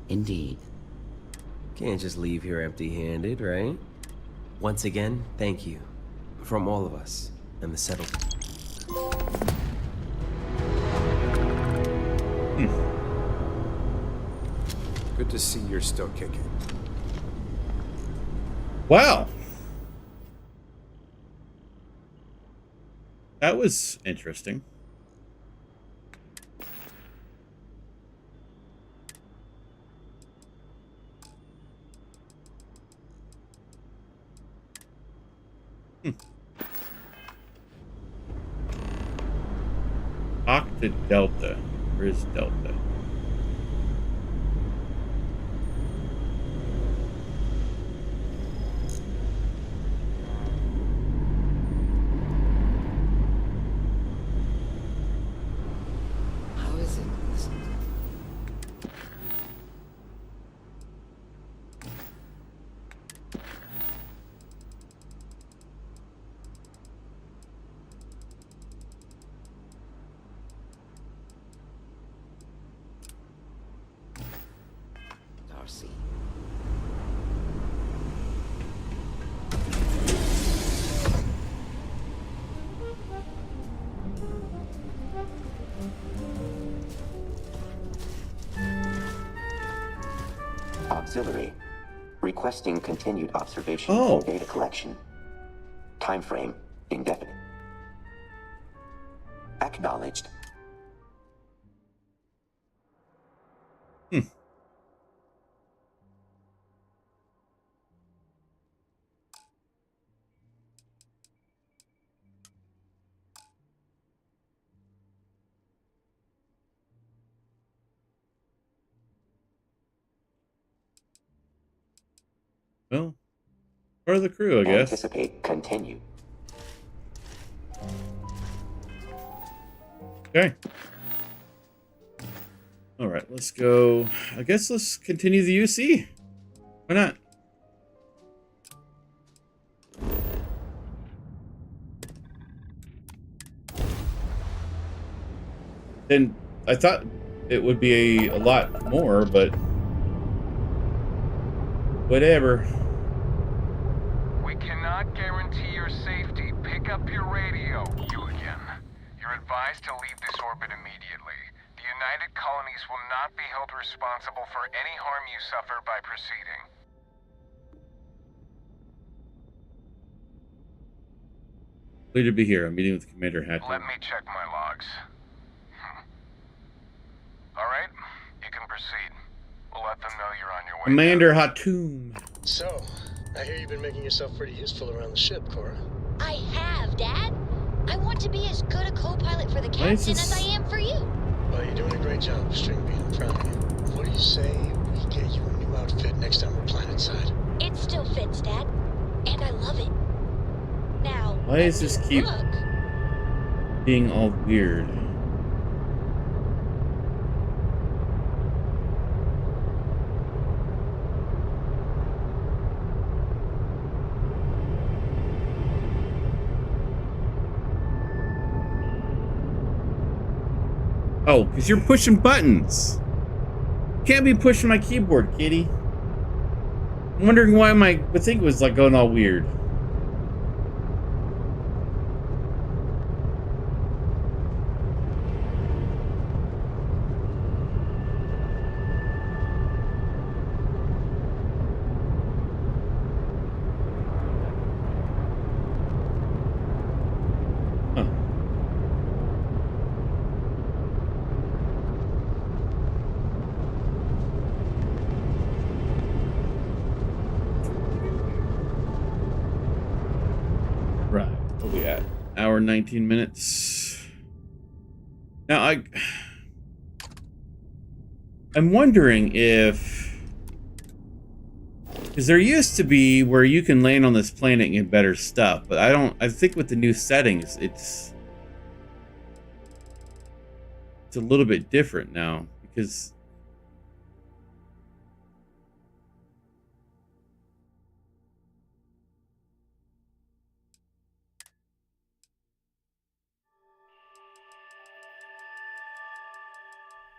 O: Indeed.
G: Can't just leave here empty-handed, right? Once again, thank you. From all of us and the settled.
H: Good to see you're still kicking.
A: Wow. That was interesting. Talk to Delta. Where's Delta?
O: How is it? Darcy.
I: Auxiliary. Requesting continued observation and data collection. Time frame indefinite. Acknowledged.
A: Well, part of the crew, I guess.
I: Anticipate continue.
A: Okay. All right, let's go. I guess let's continue the UC. Why not? And I thought it would be a lot more, but whatever.
J: We cannot guarantee your safety. Pick up your radio. You again. You're advised to leave this orbit immediately. The United Colonies will not be held responsible for any harm you suffer by proceeding.
A: Pleased to be here. I'm meeting with Commander Hatton.
J: Let me check my logs. All right, you can proceed. We'll let them know you're on your way.
A: Commander Hatton.
D: So, I hear you've been making yourself pretty useful around the ship, Cora.
B: I have, Dad. I want to be as good a co-pilot for the captain as I am for you.
D: Well, you're doing a great job, Stringbean. I'm proud of you. What do you say we get you a new outfit next time we're planetside?
B: It still fits, Dad. And I love it. Now,
A: Why does this keep being all weird? Oh, because you're pushing buttons. You can't be pushing my keyboard, kitty. I'm wondering why my thing was like going all weird. Right, what we at? Hour 19 minutes. Now I'm wondering if, because there used to be where you can land on this planet and get better stuff, but I think with the new settings it's a little bit different now, because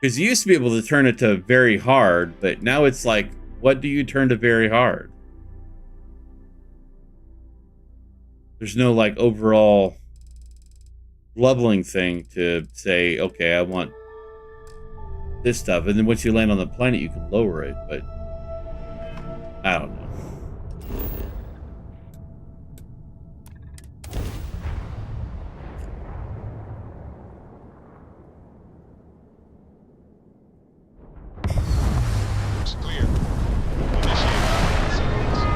A: Because you used to be able to turn it to very hard, but now it's like, what do you turn to very hard? There's no like overall leveling thing to say, okay, I want this stuff. And then once you land on the planet, you can lower it, but I don't know.
M: Looks clear. Initiate.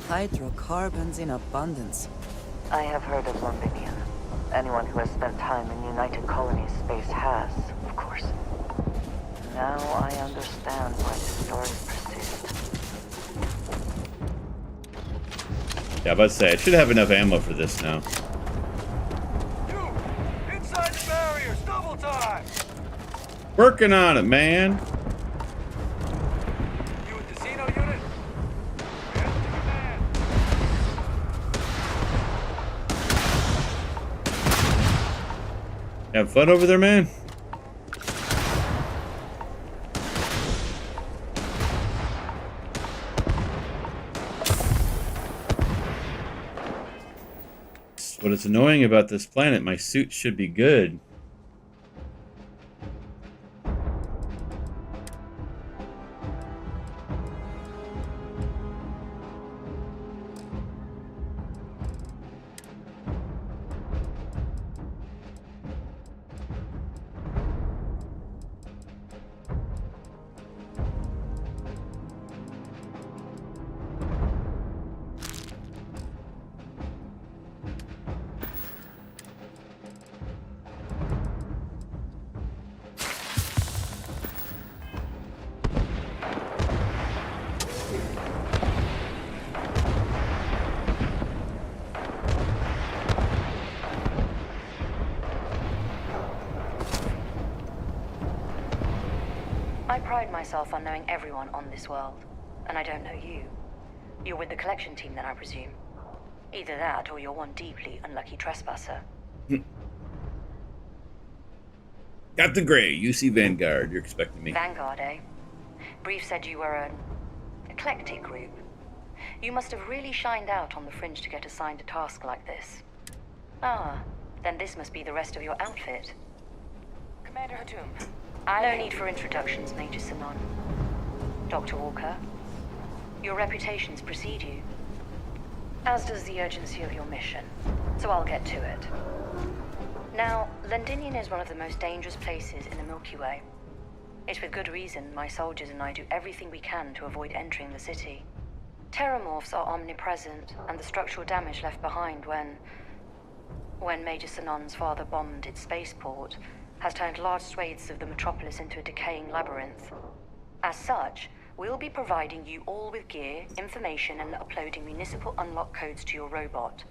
P: Hydrocarbons in abundance.
K: I have heard of Londonian. Anyone who has spent time in United Colonies space has, of course. Now I understand why this story persists.
A: Yeah, I was about to say, I should have enough ammo for this now.
J: You! Inside the barriers! Double time!
A: Working on it, man.
J: You a casino unit?
A: Have fun over there, man. What is annoying about this planet, my suit should be good.
Q: I pride myself on knowing everyone on this world, and I don't know you. You're with the collection team then, I presume. Either that, or you're one deeply unlucky trespasser.
A: Captain Gray, UC Vanguard, you're expecting me.
Q: Vanguard, eh? Brief said you were an eclectic group. You must have really shined out on the fringe to get assigned a task like this. Ah, then this must be the rest of your outfit.
K: Commander Hatum.
Q: No need for introductions, Major Sanon. Dr. Walker, your reputations precede you, as does the urgency of your mission, so I'll get to it. Now, Londinian is one of the most dangerous places in the Milky Way. It's with good reason my soldiers and I do everything we can to avoid entering the city. Terramorphs are omnipresent, and the structural damage left behind when Major Sanon's father bombed its spaceport has turned large swathes of the metropolis into a decaying labyrinth. As such, we'll be providing you all with gear, information, and uploading municipal unlock codes to your robot.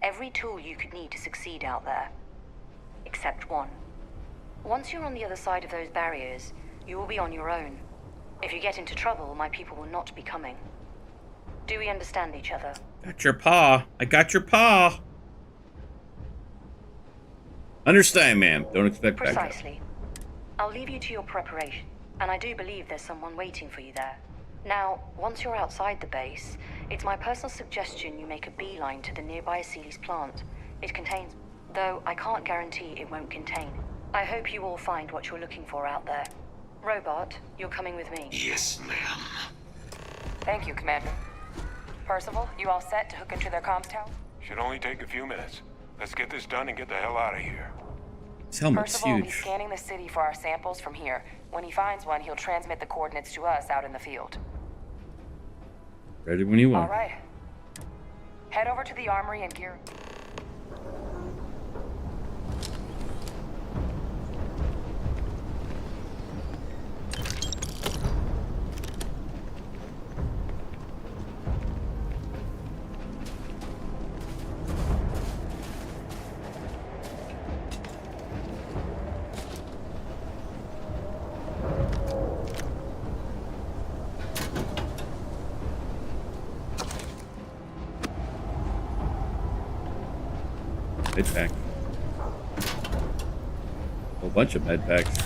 Q: Every tool you could need to succeed out there. Except one. Once you're on the other side of those barriers, you will be on your own. If you get into trouble, my people will not be coming. Do we understand each other?
A: Got your paw. I got your paw. Understand, ma'am. Don't expect backup.
Q: Precisely. I'll leave you to your preparation, and I do believe there's someone waiting for you there. Now, once you're outside the base, it's my personal suggestion you make a beeline to the nearby Aceles plant. It contains, though I can't guarantee it won't contain. I hope you all find what you're looking for out there. Robot, you're coming with me.
R: Yes, ma'am.
K: Thank you, Commander. Percival, you all set to hook into their comms tower?
S: Should only take a few minutes. Let's get this done and get the hell out of here.
A: This helmet's
K: Percival will be
A: huge.
K: scanning the city for our samples from here. When he finds one, he'll transmit the coordinates to us out in the field.
A: Ready when you
K: All
A: want.
K: right. Head over to the armory and gear.
A: Med pack. A whole bunch of med packs.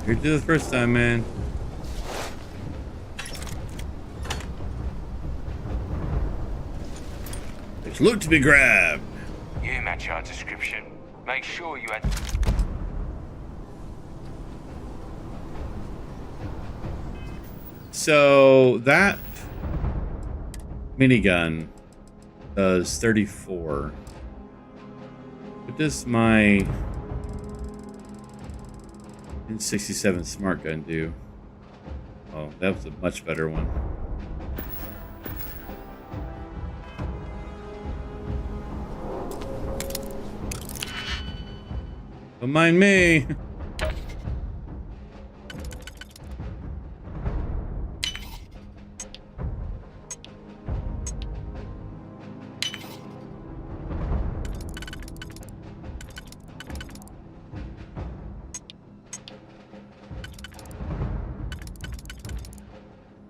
A: Here to the first time, man. There's loot to be grabbed.
R: You match our description. Make sure you had...
A: So that minigun does 34. What does my N67 smart gun do? Oh, that was a much better one. Don't mind me.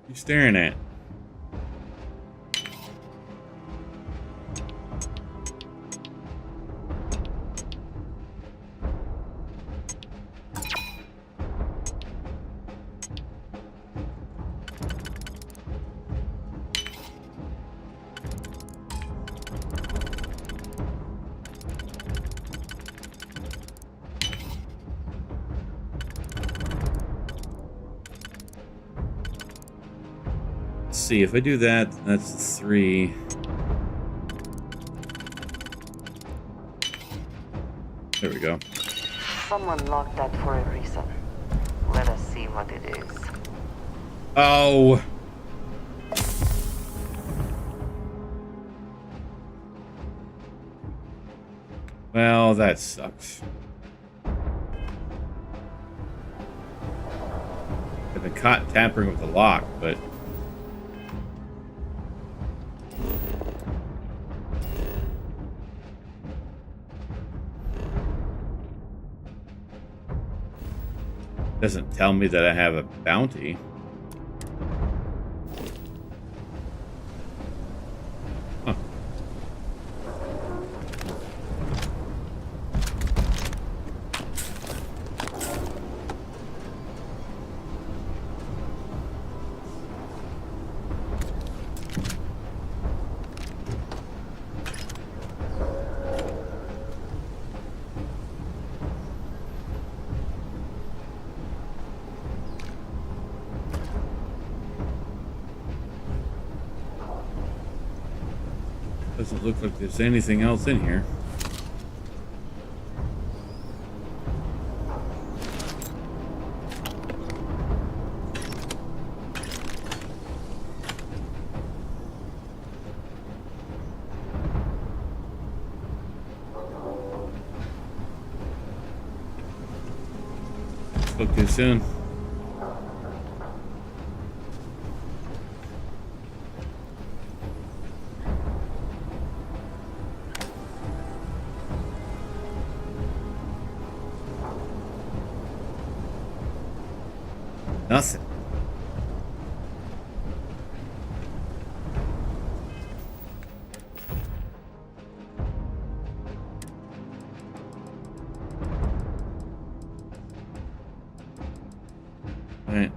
A: You staring at? See, if I do that, that's 3. There we go.
K: Someone locked that for a reason. Let us see what it is.
A: Oh. Well, that sucks. I've been caught tampering with the lock, but doesn't tell me that I have a bounty. Huh. Doesn't look like there's anything else in here. Spoke too soon. Nothing. All right.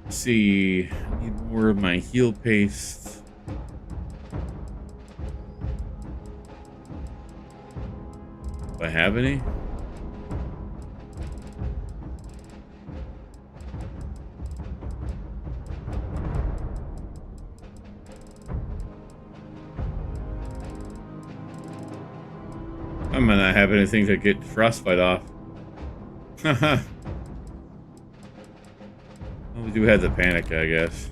A: See, I need more of my heal paste. Do I have any? I might not have anything to get frostbite off. Haha. We do have the panic, I guess.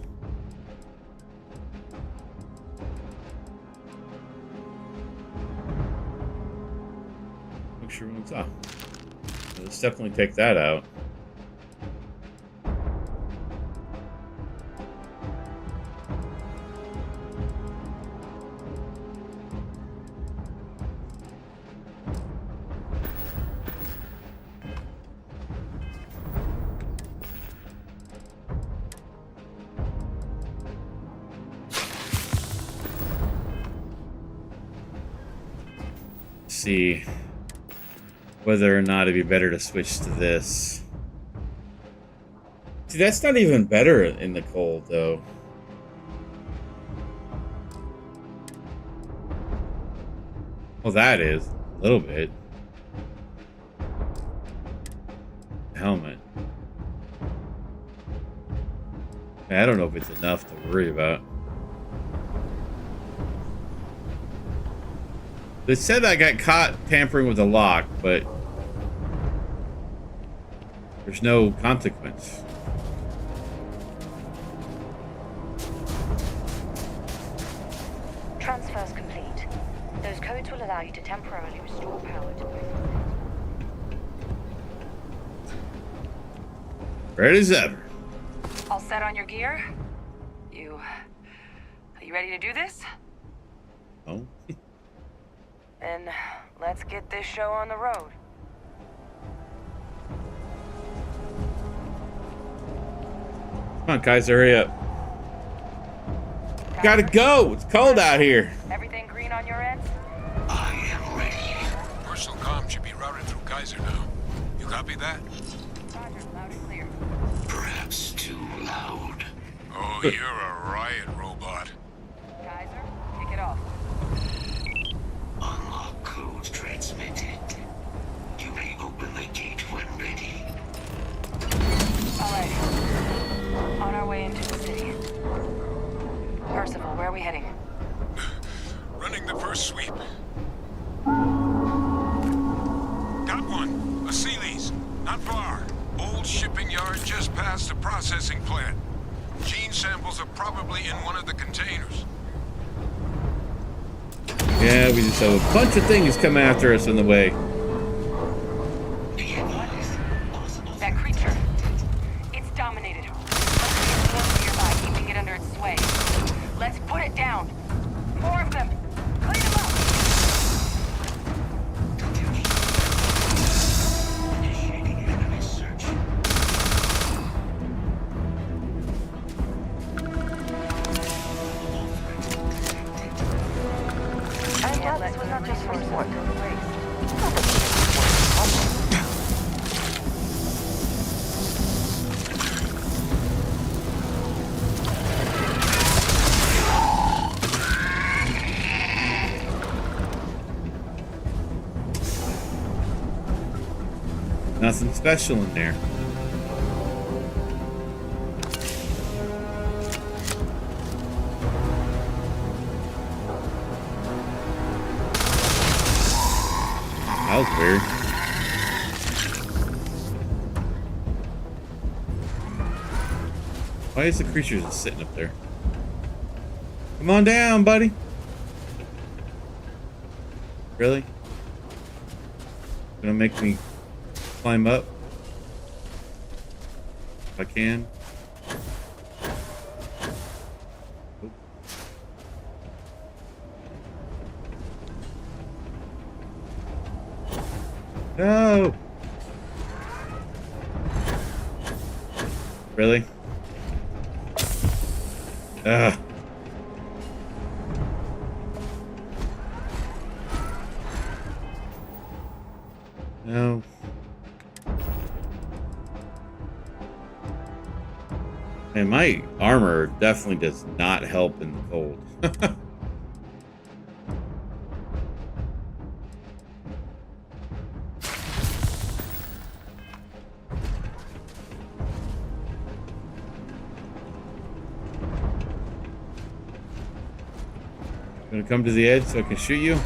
A: Make sure one's up. Let's definitely take that out. see whether or not it'd be better to switch to this. See, that's not even better in the cold, though. Well, that is a little bit. Helmet. I don't know if it's enough to worry about. They said I got caught tampering with a lock, but there's no consequence.
Q: Transfer's complete. Those codes will allow you to temporarily restore power to both.
A: Ready as ever.
T: All set on your gear? Are you ready to do this?
A: Oh.
T: Then let's get this show on the road.
A: Come on, Kaiser, hurry up. Gotta go. It's cold out here.
T: Everything green on your end?
M: I am ready. Personal comm should be routed through Kaiser now. You copy that?
T: Roger, loud and clear.
M: Perhaps too loud. Oh, you're a riot robot.
T: Kaiser, kick it off.
M: Unlock code transmitted. You may open the gate when ready.
T: Alright. On our way into the city. Percival, where are we heading?
M: Running the first sweep. Got one. A Sealy's. Not far. Old shipping yard just past the processing plant. Gene samples are probably in one of the containers.
A: Yeah, we just have a bunch of things coming after us in the way.
T: That creature. It's dominated. What's nearby, keeping it under its sway. Let's put it down. More of them. Clean them up.
M: Initiating enemy search.
K: I'm glad this was not just for sport.
A: Nothing special in there. That was weird. Why is the creature just sitting up there? Come on down, buddy. Really? Gonna make me climb up? If I can. No! Really? Ugh. No. And my armor definitely does not help in the cold. Gonna come to the edge so I can shoot you?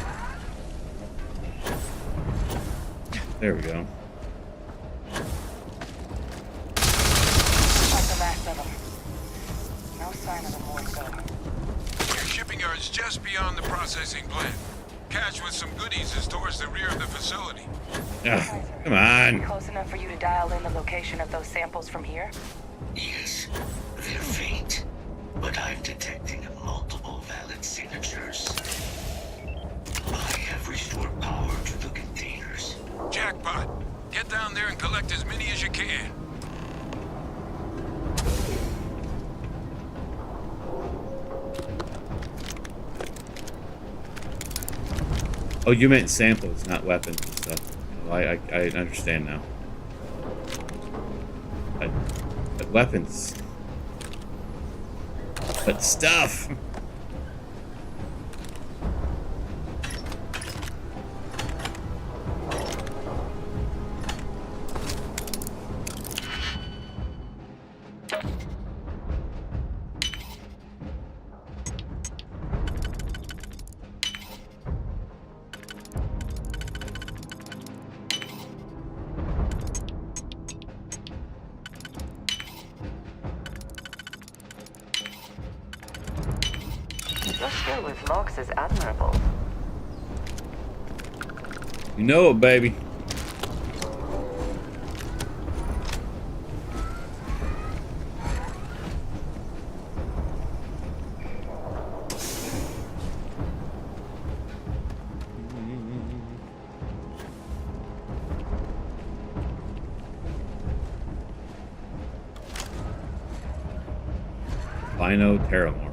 A: There we go.
T: Like the last of them. No sign of them more so.
M: Your shipping yard's just beyond the processing plant. Cache with some goodies is towards the rear of the facility.
A: Ugh, come on.
T: Close enough for you to dial in the location of those samples from here?
M: Yes, they're faint, but I'm detecting multiple valid signatures. I have restored power to the containers. Jackpot! Get down there and collect as many as you can.
A: Oh, you meant samples, not weapons and stuff. Oh, I understand now. But weapons. But stuff.
K: Your skill with logs is admirable.
A: You know it, baby. Lino Terramorphs.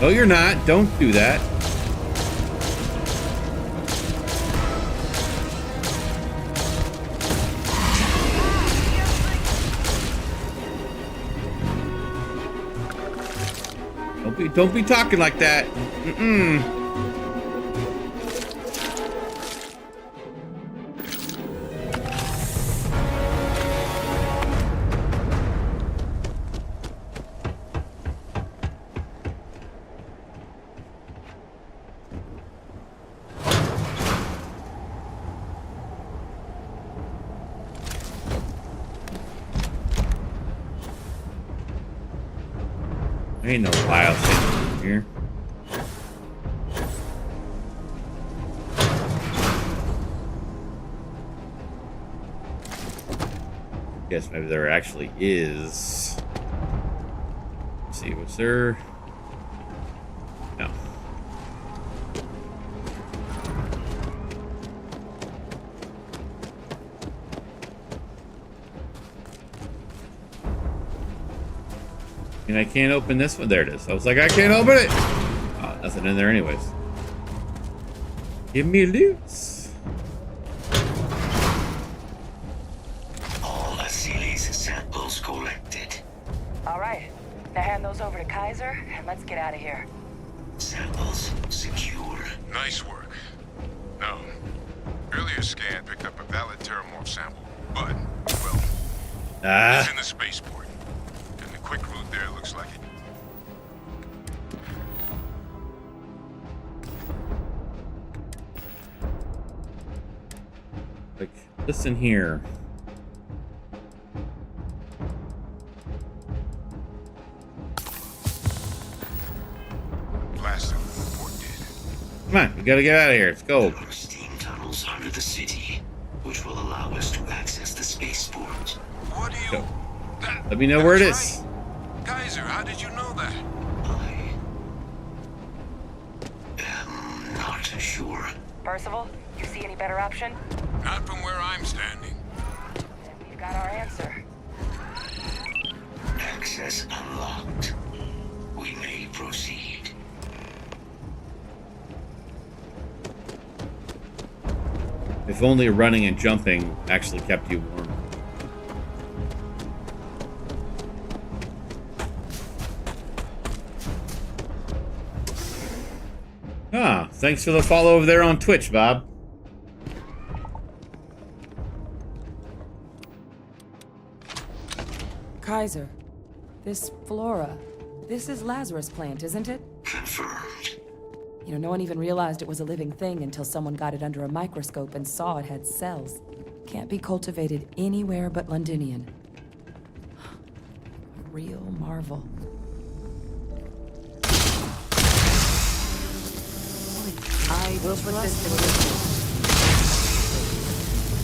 A: No, you're not. Don't do that. Don't be talking like that. Mm-mm. Ain't no biosensors here. Guess maybe there actually is. Let's see, was there? No. And I can't open this one. There it is. I was like, I can't open it. Oh, nothing in there anyways. Give me loose.
M: All Asilis samples collected.
T: All right. Now hand those over to Kaiser, and let's get out of here.
M: Samples secure.
S: Nice work. No. Earlier scan picked up a valid Terramorph sample, but, well, it's in the spaceport. And the quick route there looks like it.
A: Like, listen here.
S: Blast out the port did.
A: Come on, we gotta get out of here. Let's go.
M: There are steam tunnels under the city, which will allow us to access the spaceport.
S: What do you...
A: Let me know where it is.
S: Kaiser, how did you know that?
M: I'm not sure.
T: Percival, you see any better option?
S: Not from where I'm standing.
T: Then we've got our answer.
M: Access unlocked. We may proceed.
A: If only running and jumping actually kept you warm. Ah, thanks for the follow over there on Twitch, Bob.
U: Kaiser, this flora, this is Lazarus plant, isn't it?
M: Confirmed.
U: You know, no one even realized it was a living thing until someone got it under a microscope and saw it had cells. Can't be cultivated anywhere but Londinian. real marvel. I will put this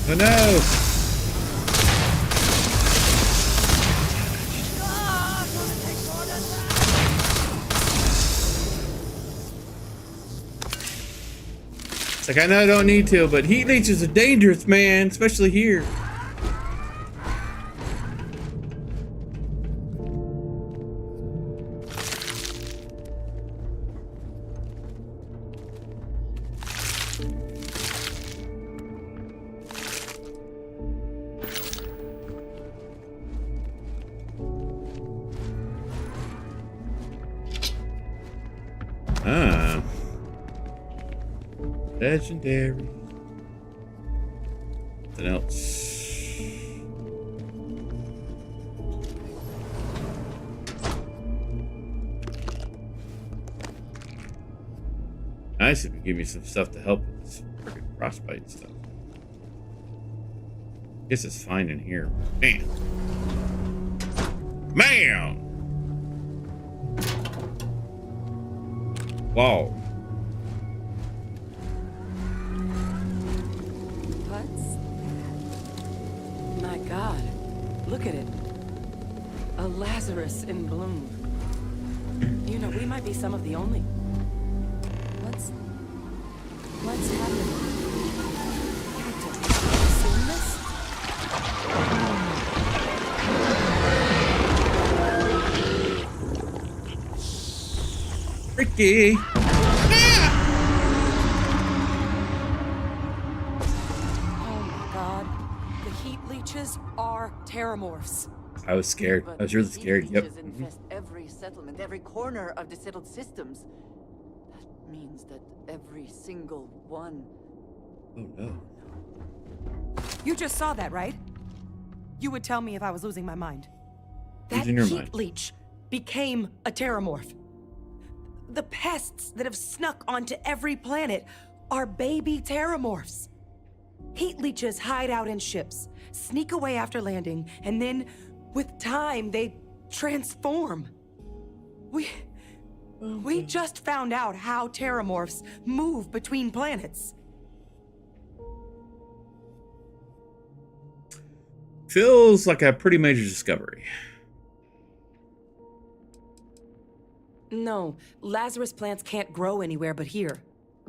A: Oh no! It's like, I know I don't need to, but heat leeches are dangerous, man, especially here. Legendary. Something else. Nice if you give me some stuff to help with this freaking frostbite and stuff. Guess it's fine in here. Man. Man! Wow.
U: My God, look at it. A Lazarus in bloom. You know, we might be some of the only. What's happening?
A: Seen this? Ricky.
U: Are terramorphs.
A: I was scared. I was really scared. Yep.
P: Infest every settlement, every corner of the settled systems. That means that every single one.
A: Oh no.
E: You just saw that, right? You would tell me if I was losing my mind. That
A: Losing your
E: heat
A: mind.
E: leech became a terramorph. The pests that have snuck onto every planet are baby terramorphs. Heat leeches hide out in ships, sneak away after landing, and then, with time, they transform. We just found out how terramorphs move between planets.
A: Feels like a pretty major discovery.
E: No, Lazarus plants can't grow anywhere but here.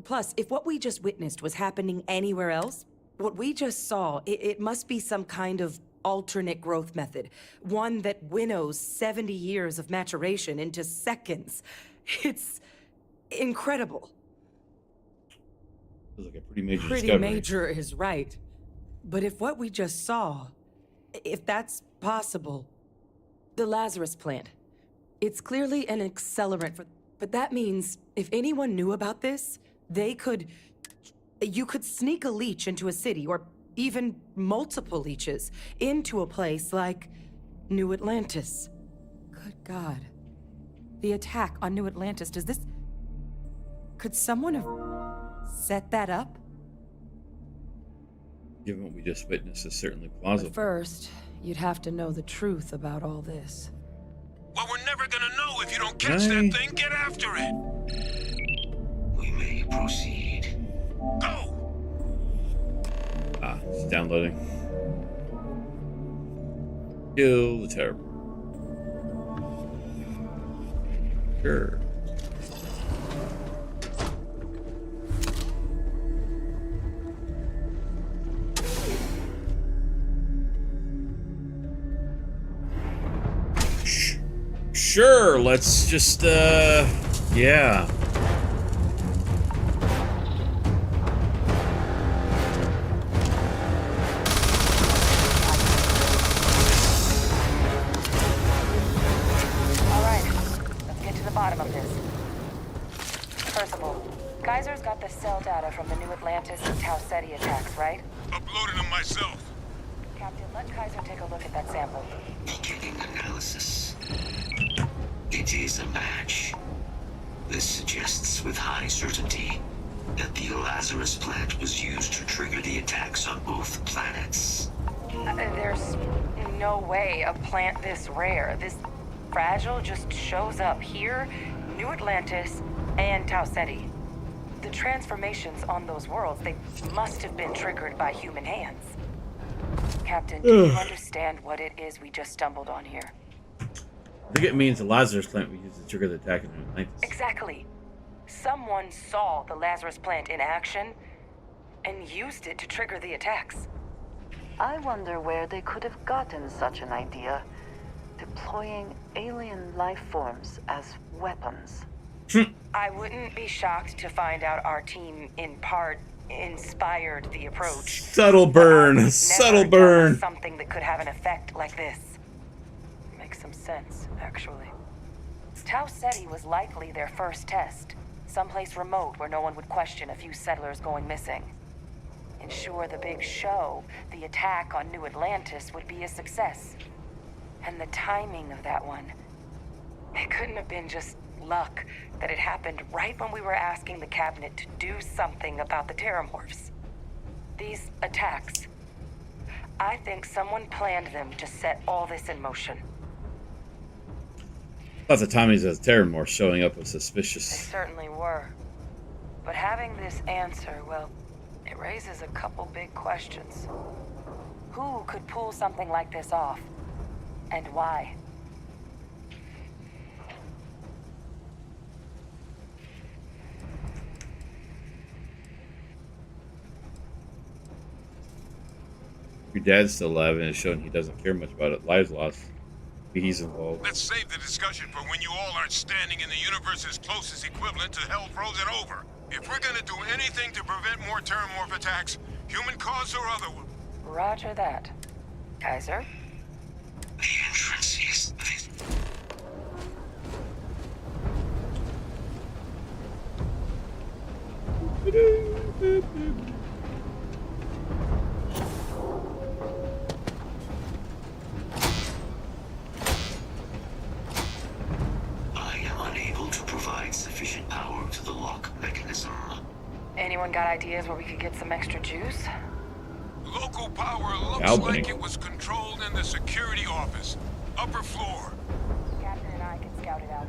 E: Plus, if what we just witnessed was happening anywhere else, what we just saw, it must be some kind of alternate growth method. One that winnows 70 years of maturation into seconds. It's incredible.
A: Feels like a pretty major
E: Pretty
A: discovery.
E: major is right. But if what we just saw, if that's possible, the Lazarus plant, it's clearly an accelerant for... But that means if anyone knew about this, they could... You could sneak a leech into a city, or even multiple leeches, into a place like New Atlantis.
U: Good God. The attack on New Atlantis, does this... Could someone have set that up?
A: Given what we just witnessed, is certainly plausible.
U: But first, you'd have to know the truth about all this.
S: Well, we're never gonna know if you don't catch that thing. Get after it.
M: We may proceed.
S: Go!
A: Ah, it's downloading. Kill the terror. Sure. Sure, let's just, yeah.
Q: Bottom of this. First of all, Geyser's got the cell data from the New Atlantis and Tau Ceti attacks, right?
S: Uploaded them myself.
Q: Captain, let Geyser take a look at that sample.
M: Beginning analysis. It is a match. This suggests with high certainty that the Lazarus plant was used to trigger the attacks on both planets.
Q: There's no way a plant this rare, this
T: fragile just shows up here, New Atlantis, and Tau Ceti. The transformations on those worlds, they must have been triggered by human hands. Captain, do you understand what it is we just stumbled on here?
A: I think it means the Lazarus plant we used to trigger the attack in Atlantis.
T: Exactly. Someone saw the Lazarus plant in action and used it to trigger the attacks.
K: I wonder where they could have gotten such an idea, deploying alien life forms as weapons.
T: I wouldn't be shocked to find out our team, in part, inspired the approach.
A: Subtle burn. Subtle burn.
T: Something that could have an effect like this. Makes some sense, actually. Tau Ceti was likely their first test. Someplace remote where no one would question a few settlers going missing. Ensure the big show, the attack on New Atlantis, would be a success. And the timing of that one, it couldn't have been just luck that it happened right when we were asking the cabinet to do something about the Terramorphs. These attacks, I think someone planned them to set all this in motion.
A: Lots of timings as Terramorph showing up was suspicious.
T: They certainly were. But having this answer, well, it raises a couple big questions. Who could pull something like this off? And why?
A: Your dad's still alive and it's showing he doesn't care much about it. Lives lost. He's involved.
S: Let's save the discussion for when you all aren't standing in the universe's closest equivalent to hell frozen over. If we're gonna do anything to prevent more Terramorph attacks, human cause or otherwise.
T: Roger that. Kaiser?
M: The entrance is this. I am unable to provide sufficient power to the lock mechanism.
T: Anyone got ideas where we could get some extra juice?
S: Local power looks like it was controlled in the security office. Upper floor.
T: Captain and I can scout it out.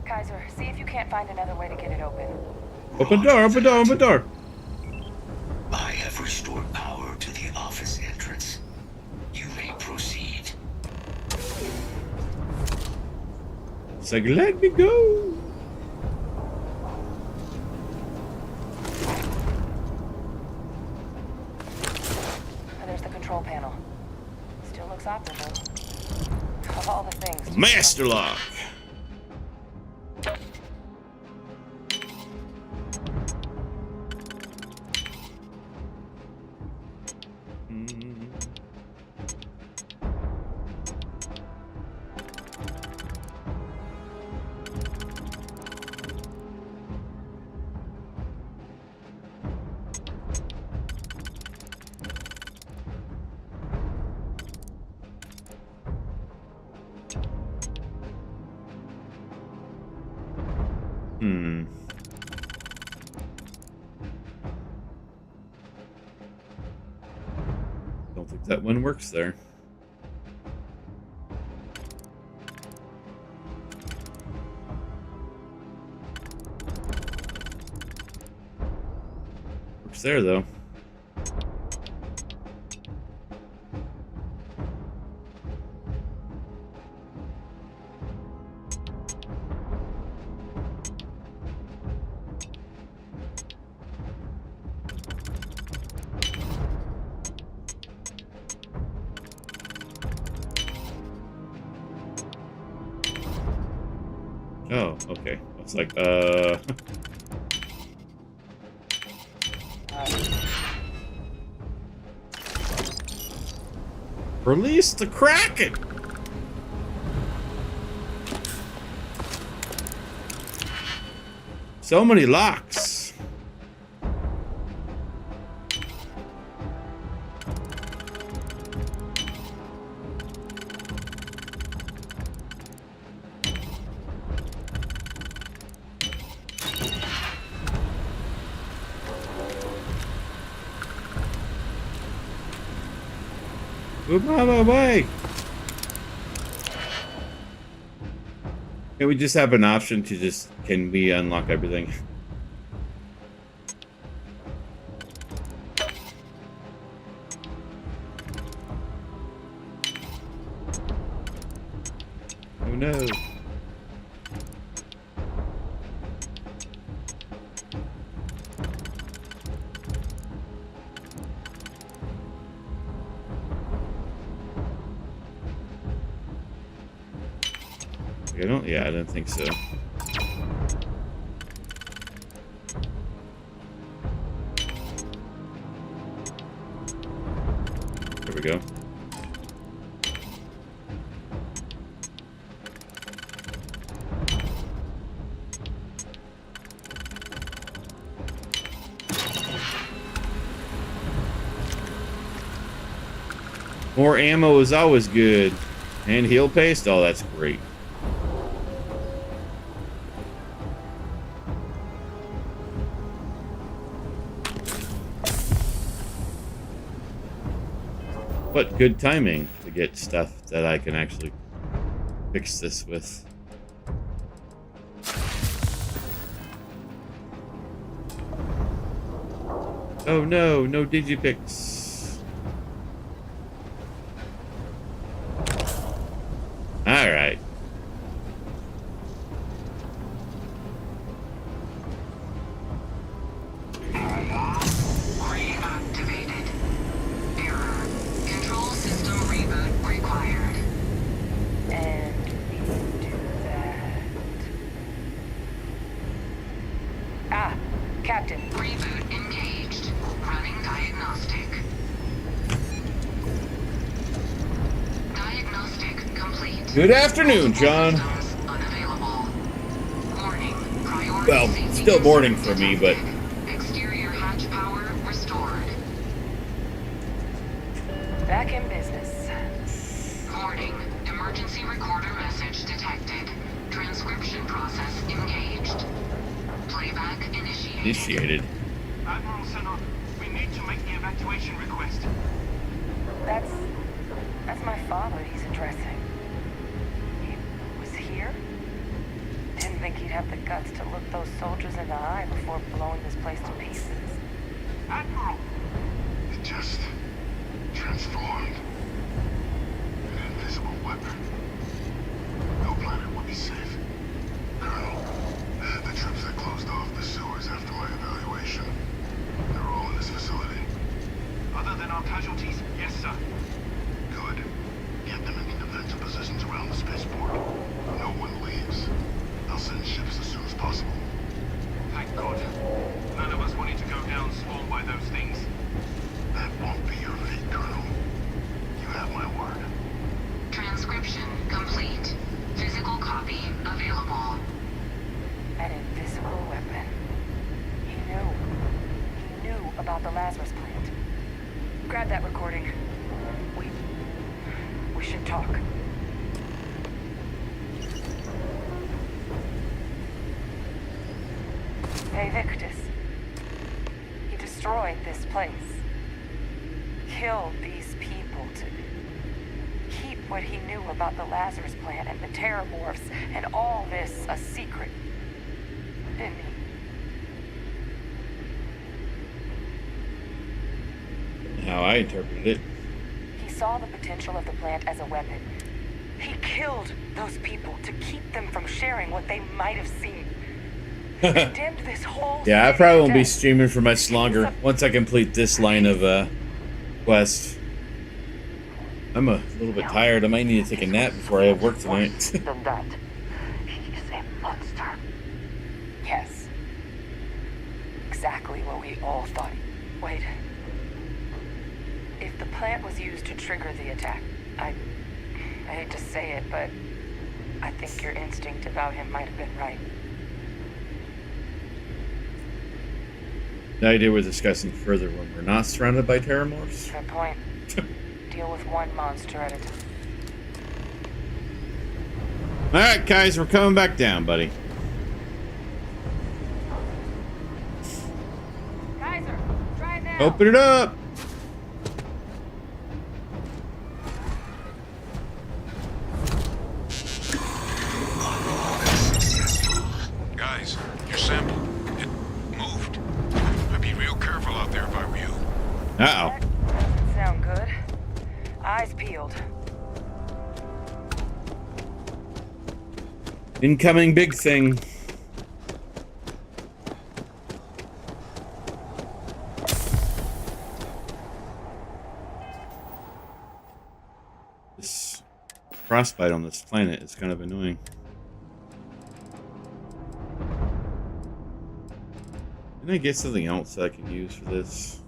T: Kaiser, see if you can't find another way to get it open.
A: Open door, open door, open door.
M: I have restored power to the office entrance. You may proceed.
A: It's like, let me go.
T: And there's the control panel. Still looks operable. Of all the things.
A: Master lock. Don't think that one works there. Works there though. Oh, okay. I was like, Release the Kraken! So many locks. Move out of my way! Can we just have an option to just, can we unlock everything? Oh no. I don't think so. There we go. More ammo is always good. And heal paste? Oh, that's great. What good timing to get stuff that I can actually fix this with. Oh no, no digipix. Alright.
T: Captain. Reboot engaged. Running diagnostic. Diagnostic complete.
A: Good afternoon, John. Well, still morning for me, but...
T: Exterior hatch power restored. Back in business. Warning. Emergency recorder message detected. Transcription process engaged. Playback initiated.
J: Admiral Senor, we need to make the evacuation request.
T: That's my father he's addressing. He was here? Didn't think he'd have the guts to look those soldiers in the eye before blowing this place to pieces.
J: Admiral!
S: It just transformed. An invisible weapon. No planet would be safe. Colonel, the troops that closed off the sewers after my evaluation, they're all in this facility.
J: Other than our casualties, yes, sir.
S: Good. Get them in defensive positions around the spaceport. No one leaves. I'll send ships as soon as possible.
J: Thank God. None of us wanted to go down swarmed by those things.
S: That won't be your fate, Colonel. You have my word.
T: Transcription complete. Physical copy available. An invisible weapon. He knew about the Lazarus plant. Grab that recording. We should talk. Hey, Victus. He destroyed this place. Killed these people to keep what he knew about the Lazarus plant and the Terramorphs and all this a secret. Didn't he?
A: How I interpreted it.
T: He saw the potential of the plant as a weapon. He killed those people to keep them from sharing what they might have seen. Condemned this whole
A: Yeah, I probably won't be streaming for much longer once I complete this line of quest. I'm a little bit tired. I might need to take a nap before I have work tonight.
K: Than that. He's a monster.
T: Yes. Exactly what we all thought. Wait. If the plant was used to trigger the attack, I hate to say it, but I think your instinct about him might have been right.
A: The idea we're discussing further when we're not surrounded by Terramorphs.
T: Good point. Deal with one monster at a time.
A: Alright, guys, we're coming back down, buddy.
T: Kaiser, try it now.
A: Open it up! Uh-oh.
T: Doesn't sound good. Eyes peeled.
A: Incoming big thing. This frostbite on this planet is kind of annoying. Can I get something else that I can use for this?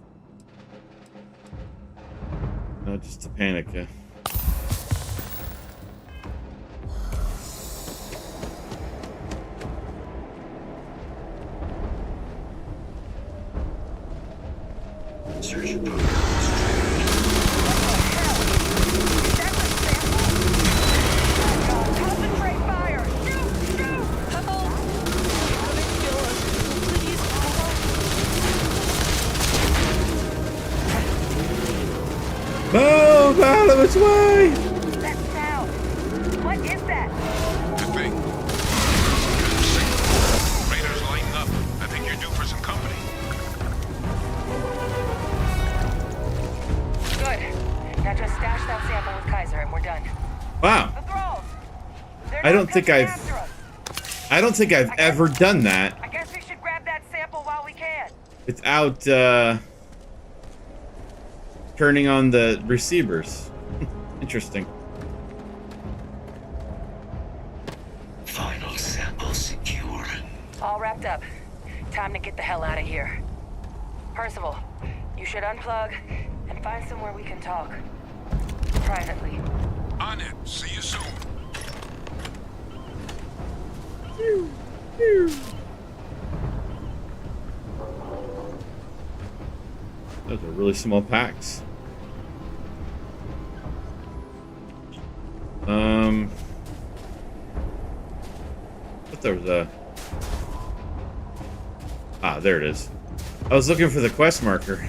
A: No, just a panica.
M: Search protocols.
T: Concentrate fire! Shoot! Shoot!
A: Move out of its way!
T: That sound! What is that?
J: Good thing. Raiders lighten up. I think you're due for some company.
T: Good. Now just stash that sample with Kaiser and we're done.
A: Wow.
T: The thralls!
A: I don't think I've ever done that
T: I guess we should grab that sample while we can.
A: without turning on the receivers. Interesting.
M: Final sample secured.
T: All wrapped up. Time to get the hell out of here. Percival, you should unplug and find somewhere we can talk. Privately.
J: On it. See you soon.
A: Those are really small packs. But there was a... Ah, there it is. I was looking for the quest marker.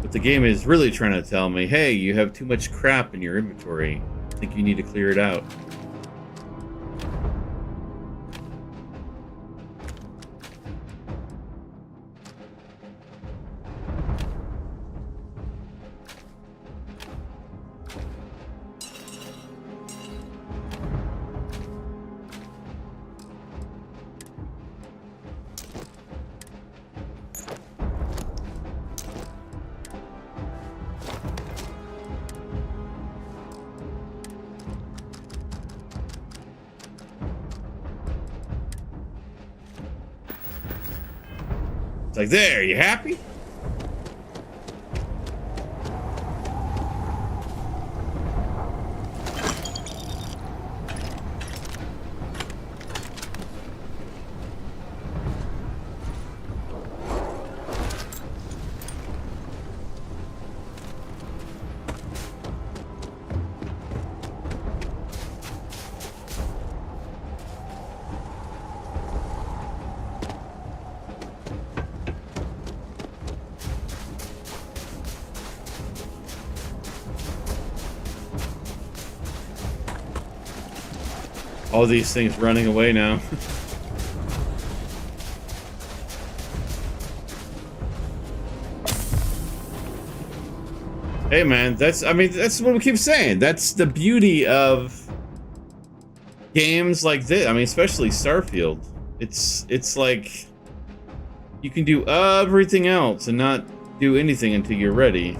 A: But the game is really trying to tell me, hey, you have too much crap in your inventory. I think you need to clear it out. It's like, there, you happy? All these things running away now. Hey man, that's what we keep saying. That's the beauty of games like this. I mean, especially Starfield. It's like you can do everything else and not do anything until you're ready.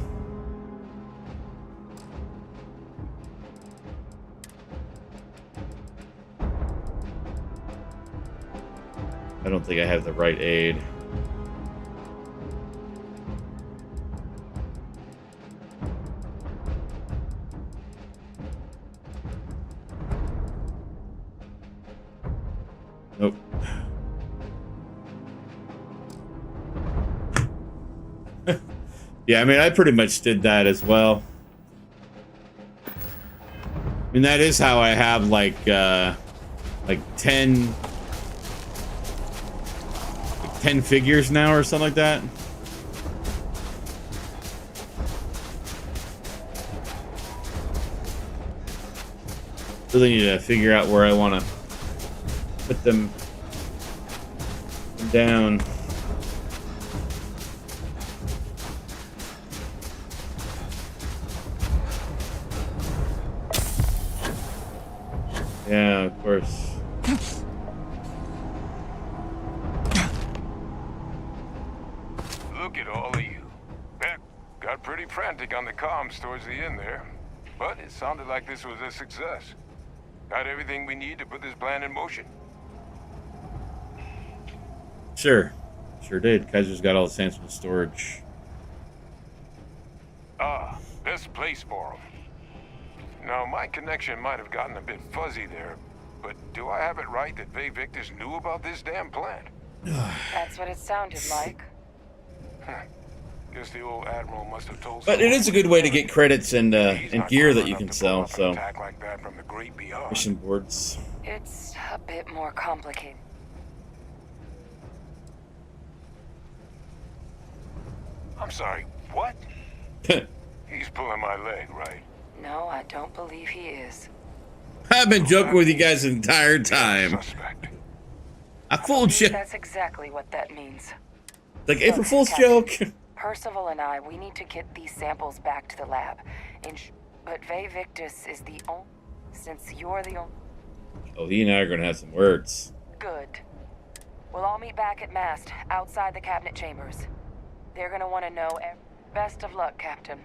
A: I don't think I have the right aid. Nope. Yeah, I mean, I pretty much did that as well. I mean, that is how I have like 10 figures now or something like that. Really need to figure out where I want to put them down. Yeah, of course.
J: Look at all of you. Beck got pretty frantic on the comms towards the end there. But it sounded like this was a success. Got everything we need to put this plan in motion?
A: Sure. Sure did. Kaiser's got all the sample storage.
J: Ah, best place for them. Now, my connection might have gotten a bit fuzzy there, but do I have it right that Faye Victus knew about this damn plan?
T: That's what it sounded like.
J: Guess the old Admiral must have told
A: But it is a good way to get credits and
J: not
A: gear that
J: clever
A: you
J: enough
A: can
J: to
A: sell.
J: pull off an
A: So
J: attack like that from the great beyond.
A: mission boards.
T: It's a bit more complicated.
J: I'm sorry, what? He's pulling my leg, right?
T: No, I don't believe he is.
A: I've been joking with you guys the entire time. I fooled you.
T: That's exactly what that means.
A: Like April Fool's
T: Captain,
A: joke.
T: Percival and I, we need to get these samples back to the lab. But Faye Victus is the only... Since you're the only...
A: Oh, he and I are going to have some words.
T: Good. We'll all meet back at Mast, outside the cabinet chambers. They're gonna want to know... Best of luck, Captain.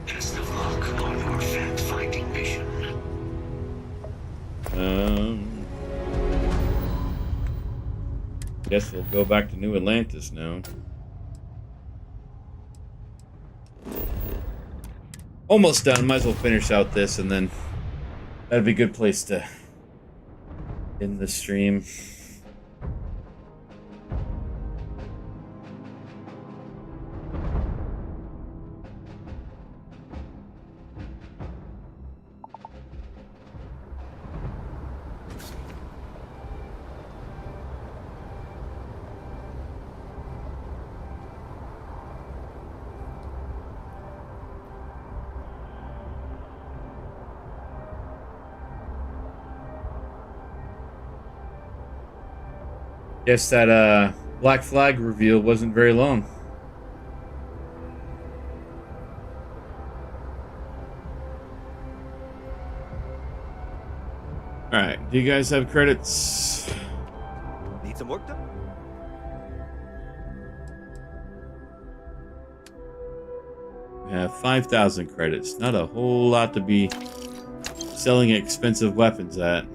M: Best of luck on your fact-finding mission.
A: Guess we'll go back to New Atlantis now. Almost done. Might as well finish out this, and then that'd be a good place to end the stream. Guess that Black Flag reveal wasn't very long. Alright, do you guys have credits?
L: Need some work done?
A: Yeah, 5,000 credits. Not a whole lot to be selling expensive weapons at.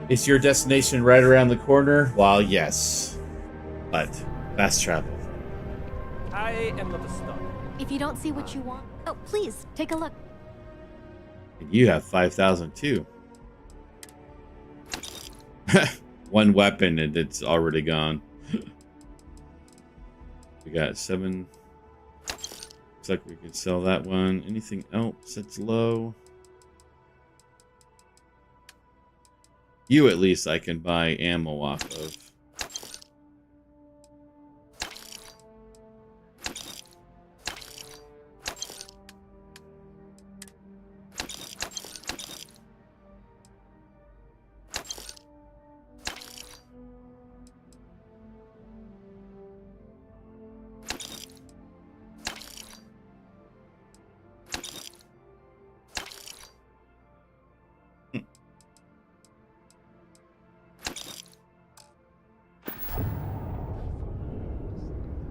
A: Is your destination right around the corner? Well, yes. But fast travel.
L: I am not a star.
V: If you don't see what you want, oh, please, take a look.
A: And you have 5,000 too. One weapon and it's already gone. We got 7. Looks like we can sell that one. Anything else that's low? You at least I can buy ammo off of.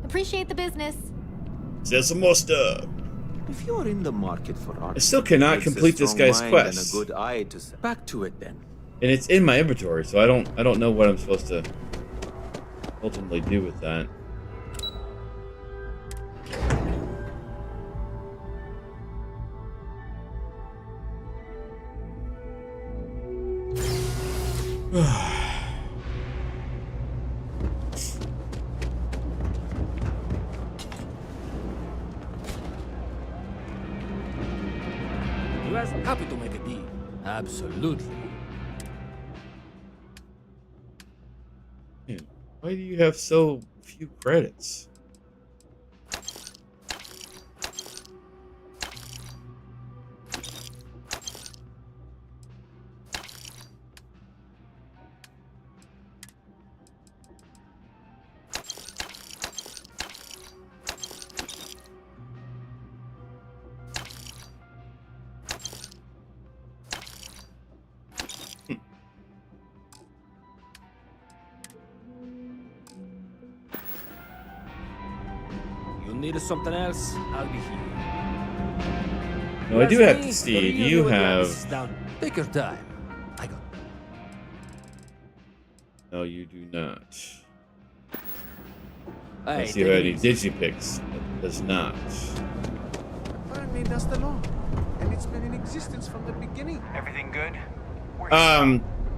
V: Appreciate the business.
A: Sell some more stuff.
L: If you're in the market for art,
A: I still cannot complete this guy's quest.
L: And a good eye to back to it then.
A: And it's in my inventory, so I don't know what I'm supposed to ultimately do with that.
L: Yes, happy to make a deal. Absolutely.
A: Man, why do you have so few credits?
L: You need something else? I'll be here.
A: No, I do
L: Yes,
A: have
L: me.
A: to see.
L: The
A: You
L: real
A: have.
L: Atlantis is down. Take your time. I got.
A: No, you do not.
L: Hey,
A: Let's see if I have any Digipics. It does not.
C: Apparently that's the law, and it's been in existence from the beginning.
J: Everything good?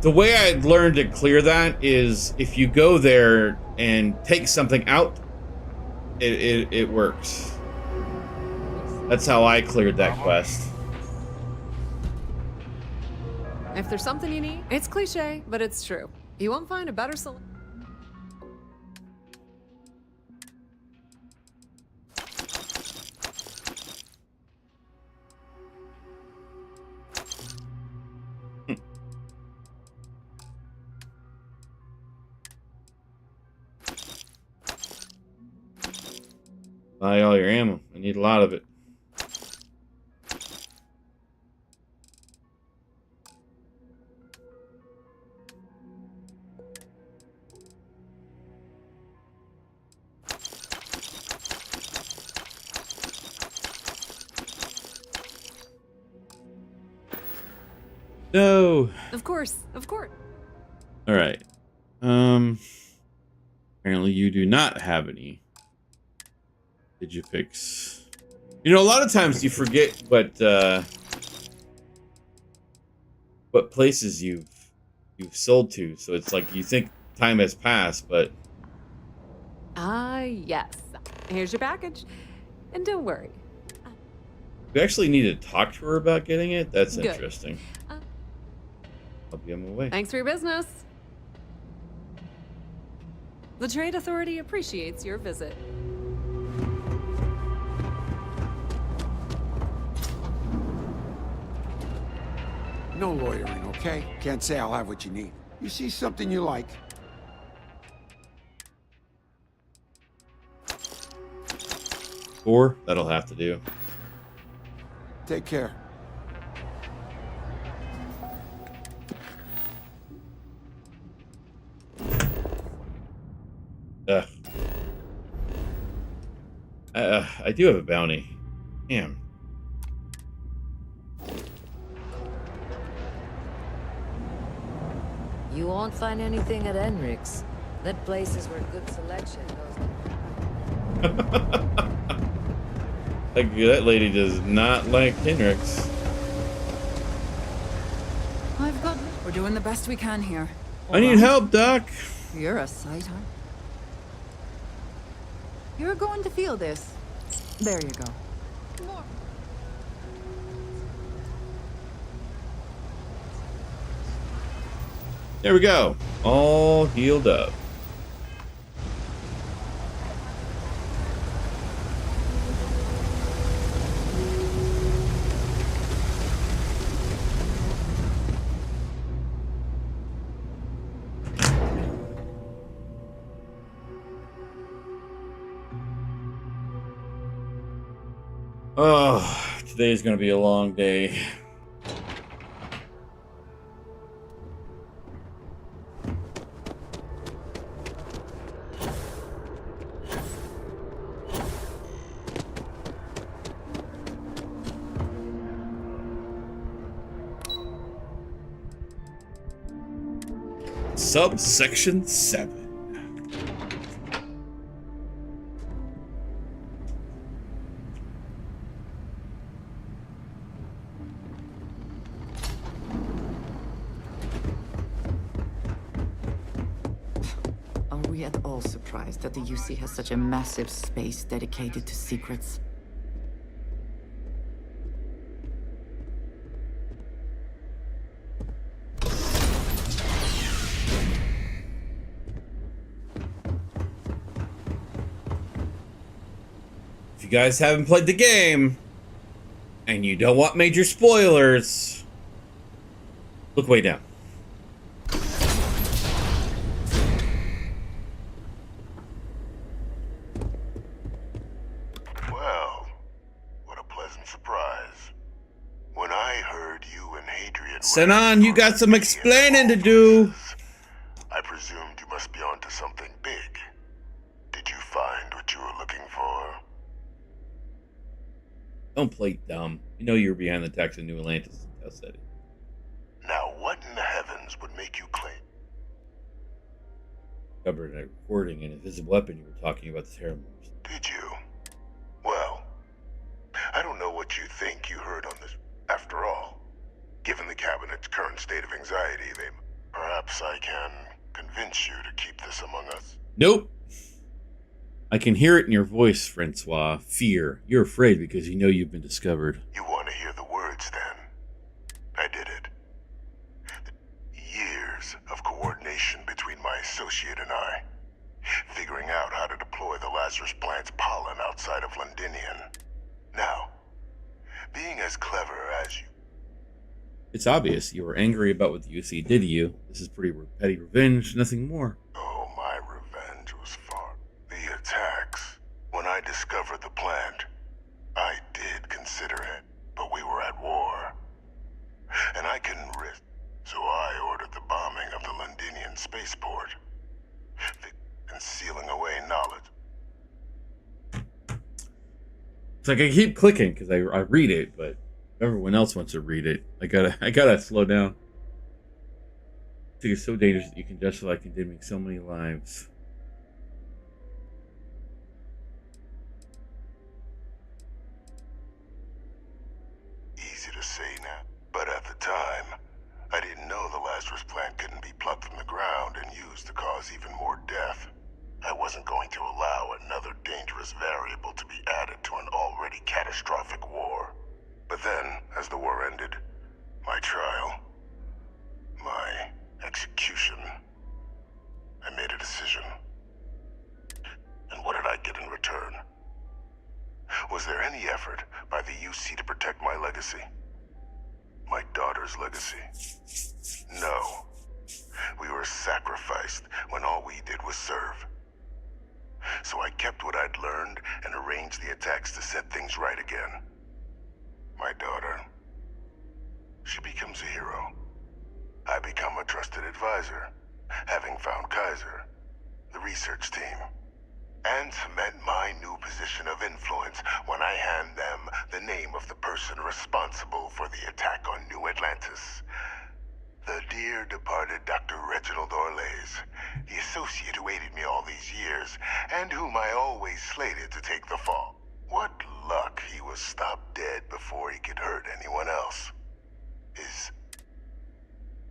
A: The way I learned to clear that is if you go there and take something out, it works. That's how I cleared that quest.
N: If there's something you need, it's cliche, but it's true. You won't find a better solution.
A: Buy all your ammo. I need a lot of it. No.
N: Of course, of course.
A: All right. Apparently you do not have any Digipics. You know, a lot of times you forget what places you've sold to. So it's like you think time has passed, but
N: Yes. Here's your package. And don't worry.
A: we actually need to talk to her about getting it. That's
N: Good.
A: interesting. I'll be on my way.
N: Thanks for your business. The Trade Authority appreciates your visit.
W: No loitering, okay? Can't say I'll have what you need. You see something you like.
A: Four? That'll have to do.
W: Take care.
A: I do have a bounty. Damn.
X: You won't find anything at Enric's. That place is where good selection goes.
A: That lady does not like Henrik's.
P: I've got... We're doing the best we can here.
A: I need help, Doc.
P: You're a sight, huh? You're going to feel this. There you go.
A: There we go. All healed up. Oh, today's gonna be a long day. Subsection 7.
P: Are we at all surprised that the UC has such a massive space dedicated to secrets?
A: If you guys haven't played the game and you don't want major spoilers, look way down.
S: Well, what a pleasant surprise. When I heard you and Hadrian...
A: Sinan, you got some explaining to do.
S: I presumed you must be onto something big. Did you find what you were looking for?
A: Don't play dumb. You know you were behind the attacks in New Atlantis. I said it.
S: Now, what in the heavens would make you claim?
A: Covered a recording an invisible weapon you were talking about the Terramorphs.
S: Did you? Well, I don't know what you think you heard on this. After all, given the Cabinet's current state of anxiety, perhaps I can convince you to keep this among us.
A: Nope. I can hear it in your voice, Francois. Fear. You're afraid because you know you've been discovered.
S: You want to hear the words, then? I did it. Years of coordination between my associate and I, figuring out how to deploy the Lazarus plant's pollen outside of Londinian. Now, being as clever as you...
A: It's obvious you were angry about what the UC did to you. This is pretty petty revenge, nothing more.
S: Oh, my revenge was far... The attacks. When I discovered the plant, I did consider it, but we were at war. And I couldn't risk, so I ordered the bombing of the Londinian spaceport, and sealing away knowledge.
A: It's like I keep clicking because I read it, but if everyone else wants to read it, I gotta slow down. I think it's so dangerous that you can justify condemning so many lives.
S: Easy to say now, but at the time, I didn't know the Lazarus plant couldn't be plucked from the ground and used to cause even more death. I wasn't going to allow another dangerous variable to be added to an already catastrophic war. But then, as the war ended, my trial, my execution, I made a decision. And what did I get in return? Was there any effort by the UC to protect my legacy? My daughter's legacy? No. We were sacrificed when all we did was serve. So I kept what I'd learned and arranged the attacks to set things right again. My daughter, she becomes a hero. I become a trusted advisor, having found Kaiser, the research team, and cement my new position of influence when I hand them the name of the person responsible for the attack on New Atlantis. The dear departed Dr. Reginald Orlays, the associate who aided me all these years, and whom I always slated to take the fall. What luck he was stopped dead before he could hurt anyone else.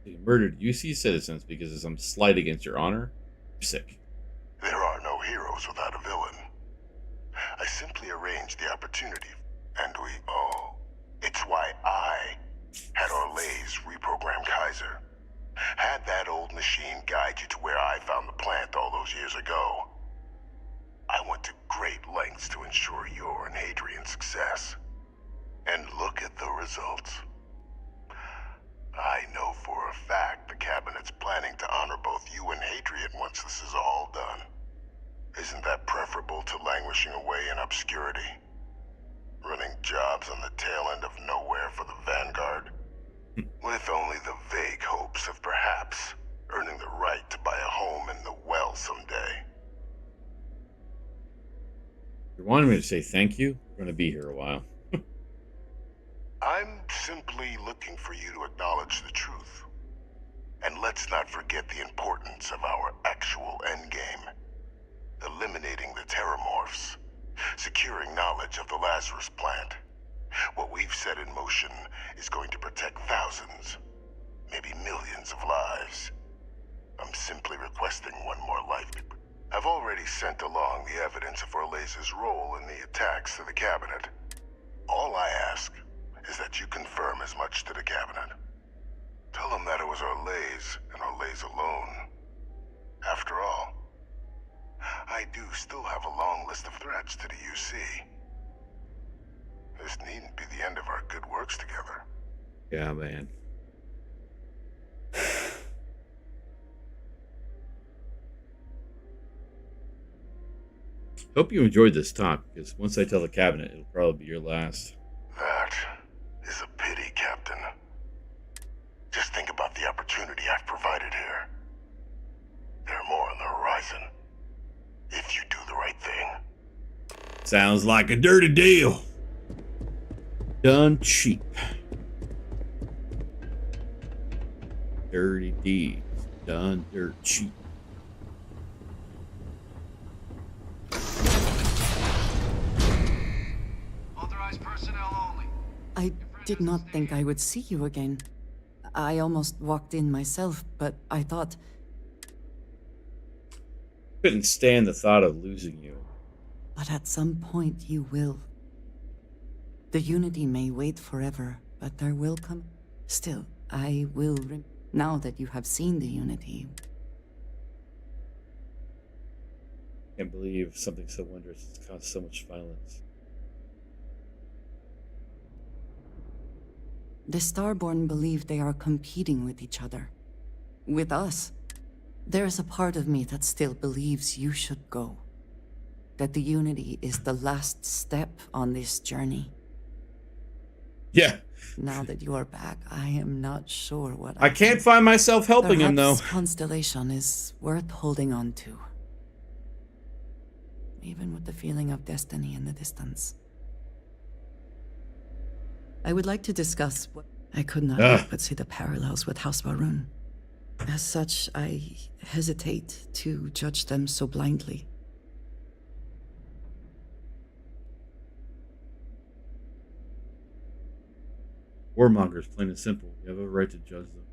A: You murdered UC citizens because of some slight against your honor? You're sick.
S: There are no heroes without a villain. I simply arranged the opportunity, and it's why I had Orlays reprogram Kaiser. Had that old machine guide you to where I found the plant all those years ago. I went to great lengths to ensure your and Hadrian's success. And look at the results. I know for a fact the Cabinet's planning to honor both you and Hadrian once this is all done. Isn't that preferable to languishing away in obscurity? Running jobs on the tail end of nowhere for the Vanguard? With only the vague hopes of perhaps earning the right to buy a home in the well someday.
A: If you wanted me to say thank you, we're going to be here a while.
S: I'm simply looking for you to acknowledge the truth. And let's not forget the importance of our actual endgame. Eliminating the Terramorphs. Securing knowledge of the Lazarus plant. What we've set in motion is going to protect thousands, maybe millions of lives. I'm simply requesting one more life. I've already sent along the evidence of Orlays' role in the attacks to the Cabinet. All I ask is that you confirm as much to the Cabinet. Tell them that it was Orlays and Orlays alone. After all, I do still have a long list of threats to the UC. This needn't be the end of our good works together.
A: Yeah, man. Hope you enjoyed this talk, because once I tell the cabinet, it'll probably be your last.
S: That is a pity, Captain. Just think about the opportunity I've provided here. There are more on the horizon. If you do the right thing.
A: Sounds like a dirty deal. Done cheap. Dirty deeds. Done dirt cheap.
J: Authorized personnel only.
P: I did not think I would see you again. I almost walked in myself, but I thought...
A: Couldn't stand the thought of losing you.
P: But at some point you will. The Unity may wait forever, but there will come... Still, I will... Now that you have seen the Unity...
A: Can't believe something so wondrous has caused so much violence.
P: The Starborn believe they are competing with each other. With us. There is a part of me that still believes you should go. That the Unity is the last step on this journey.
A: Yeah.
P: Now that you are back, I am not sure what
A: I can't find myself helping him, though.
P: Perhaps Constellation is worth holding on to. Even with the feeling of destiny in the distance. I would like to discuss what... I could not help but see the parallels with House Varun. As such, I hesitate to judge them so blindly.
A: Warmongers, plain and simple. You have a right to judge them.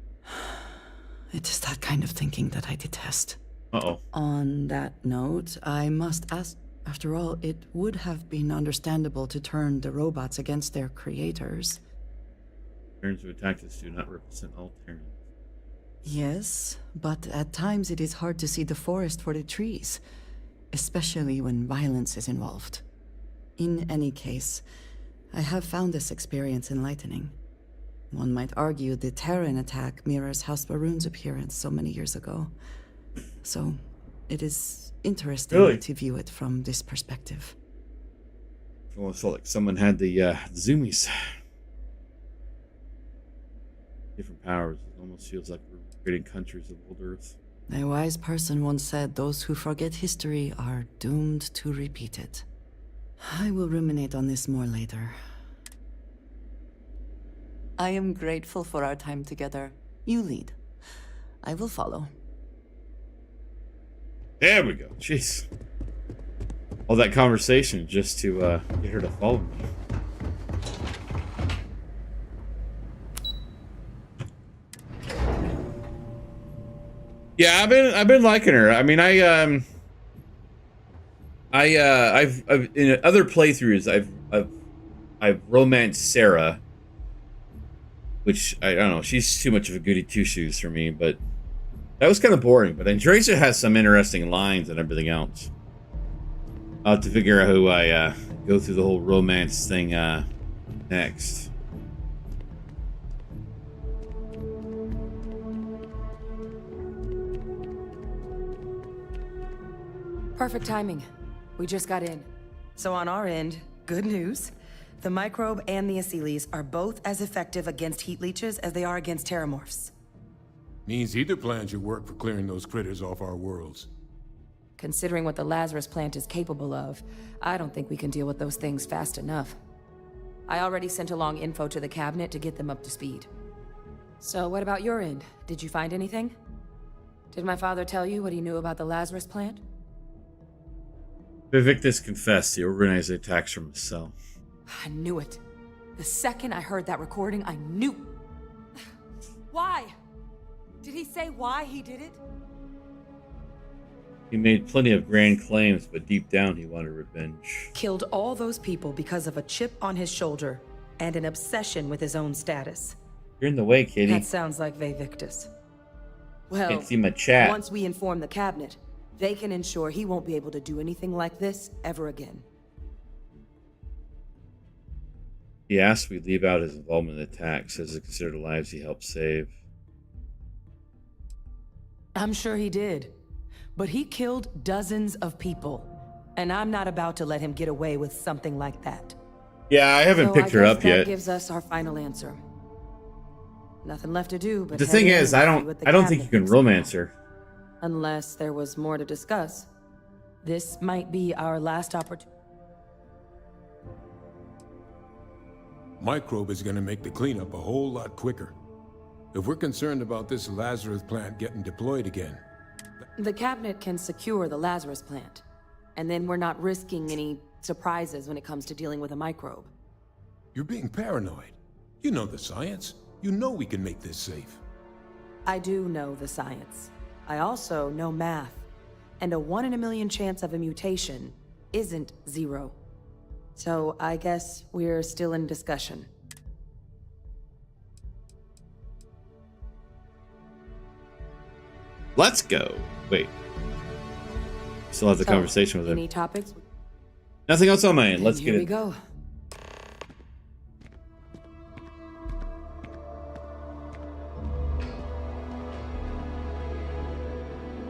P: It is that kind of thinking that I detest.
A: Uh-oh.
P: On that note, I must ask, after all, it would have been understandable to turn the robots against their creators.
A: Terrans who attacked us do not represent all Terrans.
P: Yes, but at times it is hard to see the forest for the trees, especially when violence is involved. In any case, I have found this experience enlightening. One might argue the Terran attack mirrors House Varun's appearance so many years ago. So, it is interesting to view it from this perspective.
A: It almost felt like someone had the zoomies. Different powers. It almost feels like we're creating countries of old Earth.
P: A wise person once said those who forget history are doomed to repeat it. I will ruminate on this more later. I am grateful for our time together. You lead. I will follow.
A: There we go. Jeez. All that conversation just to get her to follow me. Yeah, I've been liking her. I mean, I've in other playthroughs I've romanced Sarah, which I don't know. She's too much of a goody two shoes for me, but that was kind of boring. But Andresia has some interesting lines and everything else. I'll have to figure out who I go through the whole romance thing next.
E: Perfect timing. We just got in. So on our end, good news. The microbe and the Asylees are both as effective against heat leeches as they are against terramorphs.
F: Means either plan should work for clearing those critters off our worlds.
E: Considering what the Lazarus plant is capable of, I don't think we can deal with those things fast enough. I already sent along info to the cabinet to get them up to speed. So what about your end? Did you find anything? Did my father tell you what he knew about the Lazarus plant?
A: Vivictus confessed he organized the attacks from his cell.
E: I knew it. The second I heard that recording, I knew. Why? Did he say why he did it?
A: He made plenty of grand claims, but deep down he wanted revenge.
E: Killed all those people because of a chip on his shoulder and an obsession with his own status.
A: You're in the way, Katie.
E: That sounds like Vivictus. Well,
A: can't see my chat.
E: Once we inform the cabinet, they can ensure he won't be able to do anything like this ever again.
A: He asked we leave out his involvement in the attack, says it's considered the lives he helped save.
E: I'm sure he did. But he killed dozens of people. And I'm not about to let him get away with something like that.
A: Yeah, I haven't picked her up
E: that
A: yet.
E: Gives us our final answer. Nothing left to do but
A: The thing is, I don't think you can romance her.
E: Unless there was more to discuss. This might be our last opportunity.
F: Microbe is gonna make the cleanup a whole lot quicker. If we're concerned about this Lazarus plant getting deployed again...
E: The cabinet can secure the Lazarus plant. And then we're not risking any surprises when it comes to dealing with a microbe.
F: You're being paranoid. You know the science. You know we can make this safe.
E: I do know the science. I also know math. And a 1 in a million chance of a mutation isn't 0. So I guess we're still in discussion.
A: Let's go. Wait. Still have the conversation with him.
E: Any topics?
A: Nothing else on my end. Let's get
E: Here
A: it.
E: we go.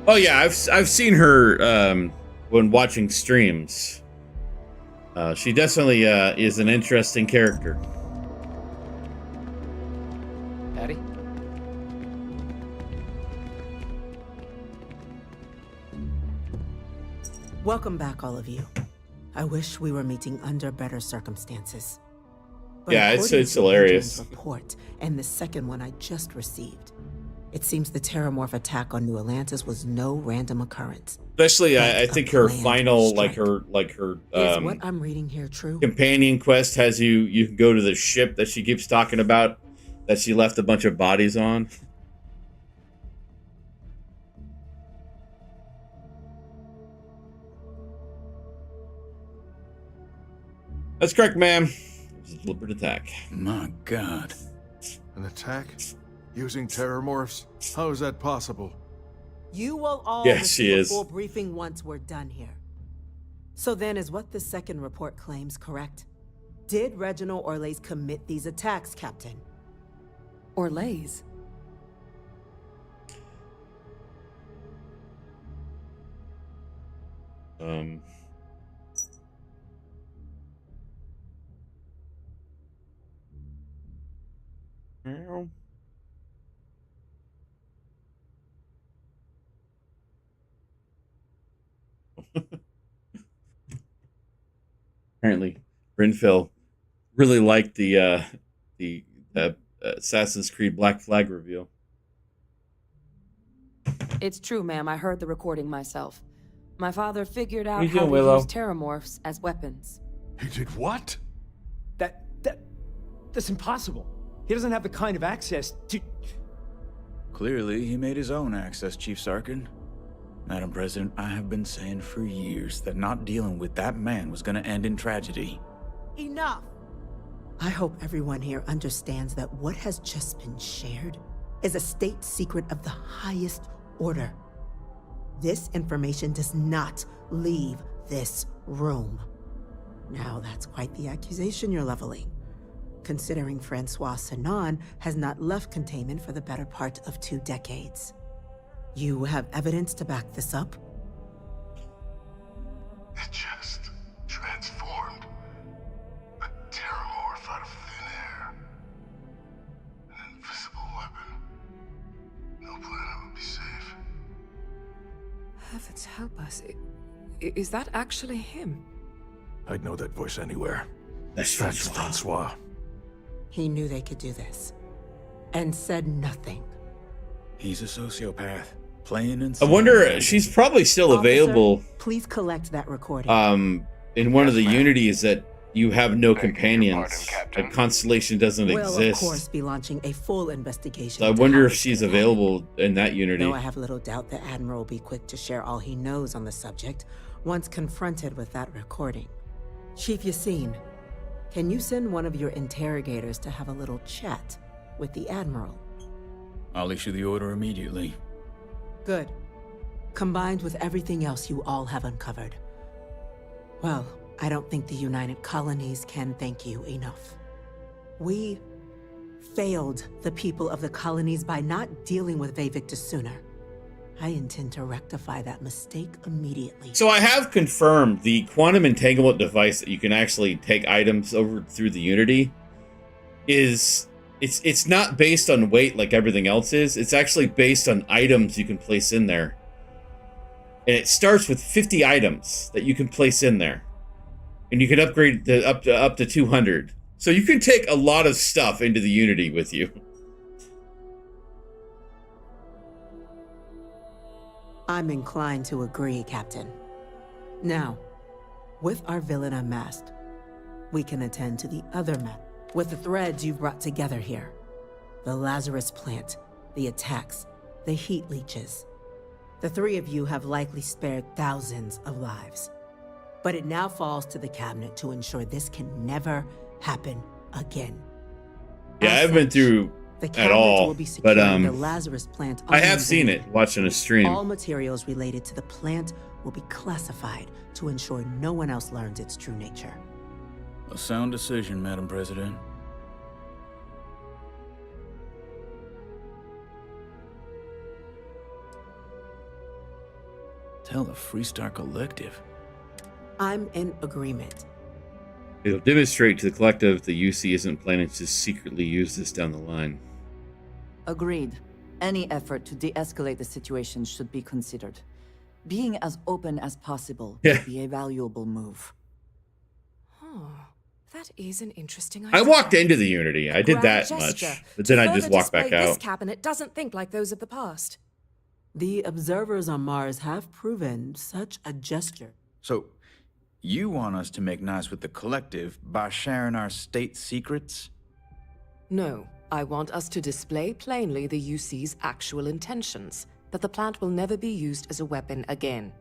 A: Oh yeah, I've seen her when watching streams. She definitely is an interesting character.
L: Daddy?
G: Welcome back, all of you. I wish we were meeting under better circumstances. But
A: Yeah,
G: according
A: it's
G: to
A: hilarious.
G: Adrian's report and the second one I just received, it seems the Terramorph attack on New Atlantis was no random occurrence.
A: Especially, I think her final,
G: strike.
A: like her
G: Is what I'm reading here true?
A: companion quest has you can go to the ship that she keeps talking about, that she left a bunch of bodies on. That's correct, ma'am. It was a deliberate attack.
H: My God.
C: An attack? Using terramorphs? How is that possible?
G: You will all
A: Yes, she
G: receive a
A: is.
G: full briefing once we're done here. So then, is what the second report claims correct? Did Reginald Orlays commit these attacks, Captain?
E: Orlays?
A: Apparently, Brynfield really liked the Assassin's Creed Black Flag reveal.
E: It's true, ma'am. I heard the recording myself. My father figured out
A: You
E: how
A: doing,
E: to
A: Willow?
E: use terramorphs as weapons.
C: He did what?
L: That's impossible. He doesn't have the kind of access to...
H: Clearly, he made his own access, Chief Sarkin. Madam President, I have been saying for years that not dealing with that man was going to end in tragedy.
G: Enough! I hope everyone here understands that what has just been shared is a state secret of the highest order. This information does not leave this room. Now, that's quite the accusation you're leveling, considering Francois Sinon has not left containment for the better part of 2 decades. You have evidence to back this up?
S: It just transformed. A terramorph out of thin air. An invisible weapon. No planet would be safe.
N: Heavens help us. Is that actually him?
C: I'd know that voice anywhere.
A: That's
C: Francois.
G: He knew they could do this, and said nothing.
H: He's a sociopath, playing in...
A: I wonder, she's probably still available.
G: Officer, please collect that recording.
A: In one of the Unities that you have no companions. A constellation doesn't
G: We'll,
A: exist.
G: of course, be launching a full investigation.
A: So I
G: into
A: wonder
G: how
A: if
G: this
A: she's
G: could
A: available in that Unity.
G: Though I have little doubt the Admiral will be quick to share all he knows on the subject once confronted with that recording. Chief Yassine, can you send one of your interrogators to have a little chat with the Admiral?
H: I'll issue the order immediately.
G: Good. Combined with everything else you all have uncovered. Well, I don't think the United Colonies can thank you enough. We failed the people of the colonies by not dealing with Vavictus sooner. I intend to rectify that mistake immediately.
A: So I have confirmed the quantum entanglement device that you can actually take items over through the Unity is it's not based on weight like everything else is. It's actually based on items you can place in there. And it starts with 50 items that you can place in there. And you can upgrade up to 200. So you can take a lot of stuff into the Unity with you.
G: I'm inclined to agree, Captain. Now, with our villain unmasked, we can attend to the other men. With the threads you've brought together here, the Lazarus plant, the attacks, the heat leeches, the three of you have likely spared thousands of lives. But it now falls to the cabinet to ensure this can never happen again.
A: Yeah, I've been through at all, but
G: the Lazarus plant.
A: I have seen it watching a stream.
G: All materials related to the plant will be classified to ensure no one else learns its true nature.
H: A sound decision, Madam President. Tell the Freestar Collective.
G: I'm in agreement.
A: It'll demonstrate to the collective the UC isn't planning to secretly use this down the line.
P: Agreed. Any effort to de-escalate the situation should be considered. Being as open as possible would be a valuable move.
N: That is an interesting idea.
A: I walked into the Unity. I did that
N: Grand
A: much,
N: gesture
A: but then
N: to
A: I just
N: further
A: walked back
N: display This
A: out.
N: cabinet doesn't think like those of the past.
G: The observers on Mars have proven such a gesture.
H: So, you want us to make nice with the collective by sharing our state secrets?
E: No, I want us to display plainly the UC's actual intentions, that the plant will never be used as a weapon again.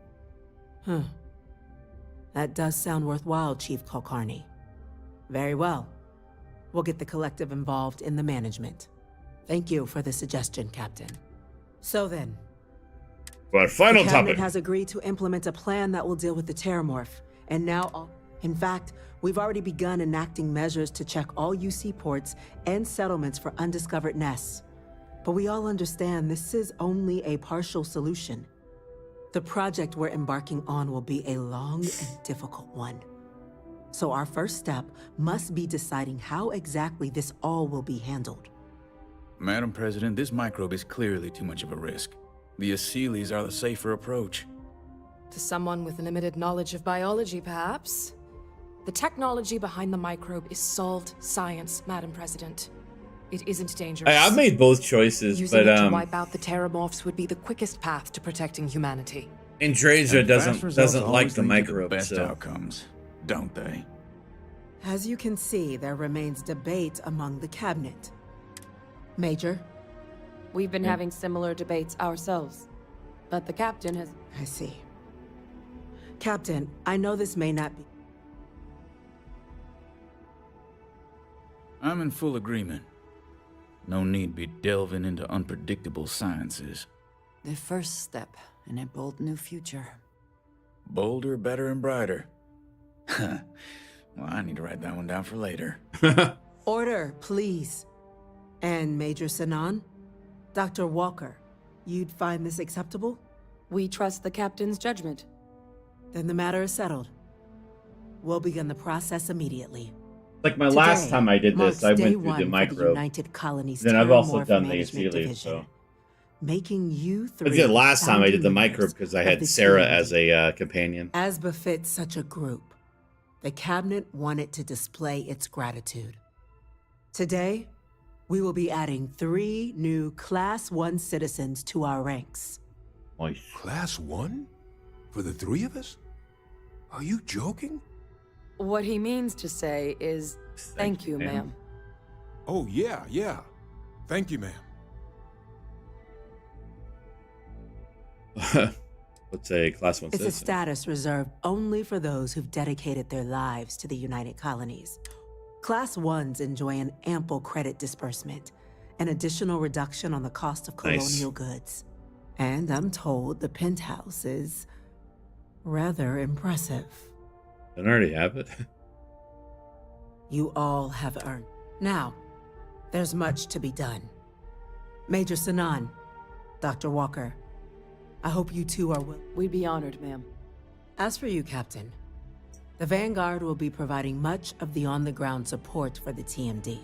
G: That does sound worthwhile, Chief Kulkarni. Very well. We'll get the collective involved in the management. Thank you for the suggestion, Captain. So then,
A: But final
G: the cabinet
A: topic.
G: has agreed to implement a plan that will deal with the Terramorph, and now, in fact, we've already begun enacting measures to check all UC ports and settlements for undiscovered nests. But we all understand this is only a partial solution. The project we're embarking on will be a long and difficult one. So our first step must be deciding how exactly this all will be handled.
H: Madam President, this microbe is clearly too much of a risk. The Aseles are the safer approach.
N: To someone with limited knowledge of biology, perhaps. The technology behind the microbe is solved science, Madam President. It isn't dangerous.
A: I've made both choices,
N: Using
A: but
N: it to wipe out the Terramorphs would be the quickest path to protecting humanity.
A: Andreja
H: And fast results
A: doesn't like
H: always
A: the
H: lead to
A: microbe,
H: best
A: so
H: outcomes, don't they?
G: As you can see, there remains debate among the cabinet. Major?
U: We've been having similar debates ourselves, but the captain has...
G: I see. Captain, I know this may not be...
H: I'm in full agreement. No need be delving into unpredictable sciences.
P: The first step in a bold new future.
H: Bolder, better, and brighter. Well, I need to write that one down for later.
G: Order, please. And Major Sinan? Dr. Walker, you'd find this acceptable?
U: We trust the captain's judgment.
G: Then the matter is settled. We'll begin the process immediately.
A: like my
G: Today
A: last time I did this,
G: marks
A: I went
G: day
A: through
G: one
A: the
G: for
A: micro.
G: United Colonies
A: Then I've also
G: Terramorph
A: done the
G: Management
A: Aseles,
G: Division,
A: so.
G: making you
A: I
G: three
A: did last time I did the
G: founding
A: micro
G: members
A: because I
G: of
A: had
G: the
A: Sarah
G: team.
A: as a companion.
G: As befits such a group, the cabinet wanted to display its gratitude. Today, we will be adding 3 new Class 1 citizens to our ranks.
A: Nice.
F: Class 1? For the 3 of us? Are you joking?
U: What he means to say is, thank you, ma'am.
F: Oh, yeah. Thank you, ma'am.
A: What's a Class 1
G: It's a
A: citizen?
G: status reserved only for those who've dedicated their lives to the United Colonies. Class 1s enjoy an ample credit disbursement, an additional reduction on the cost of
A: Nice.
G: colonial goods. And I'm told the penthouse is rather impressive.
A: Don't already have it.
G: You all have earned. Now, there's much to be done. Major Sinan, Dr. Walker, I hope you two are
U: We'd be honored, ma'am.
G: As for you, Captain, the Vanguard will be providing much of the on-the-ground support for the TMD.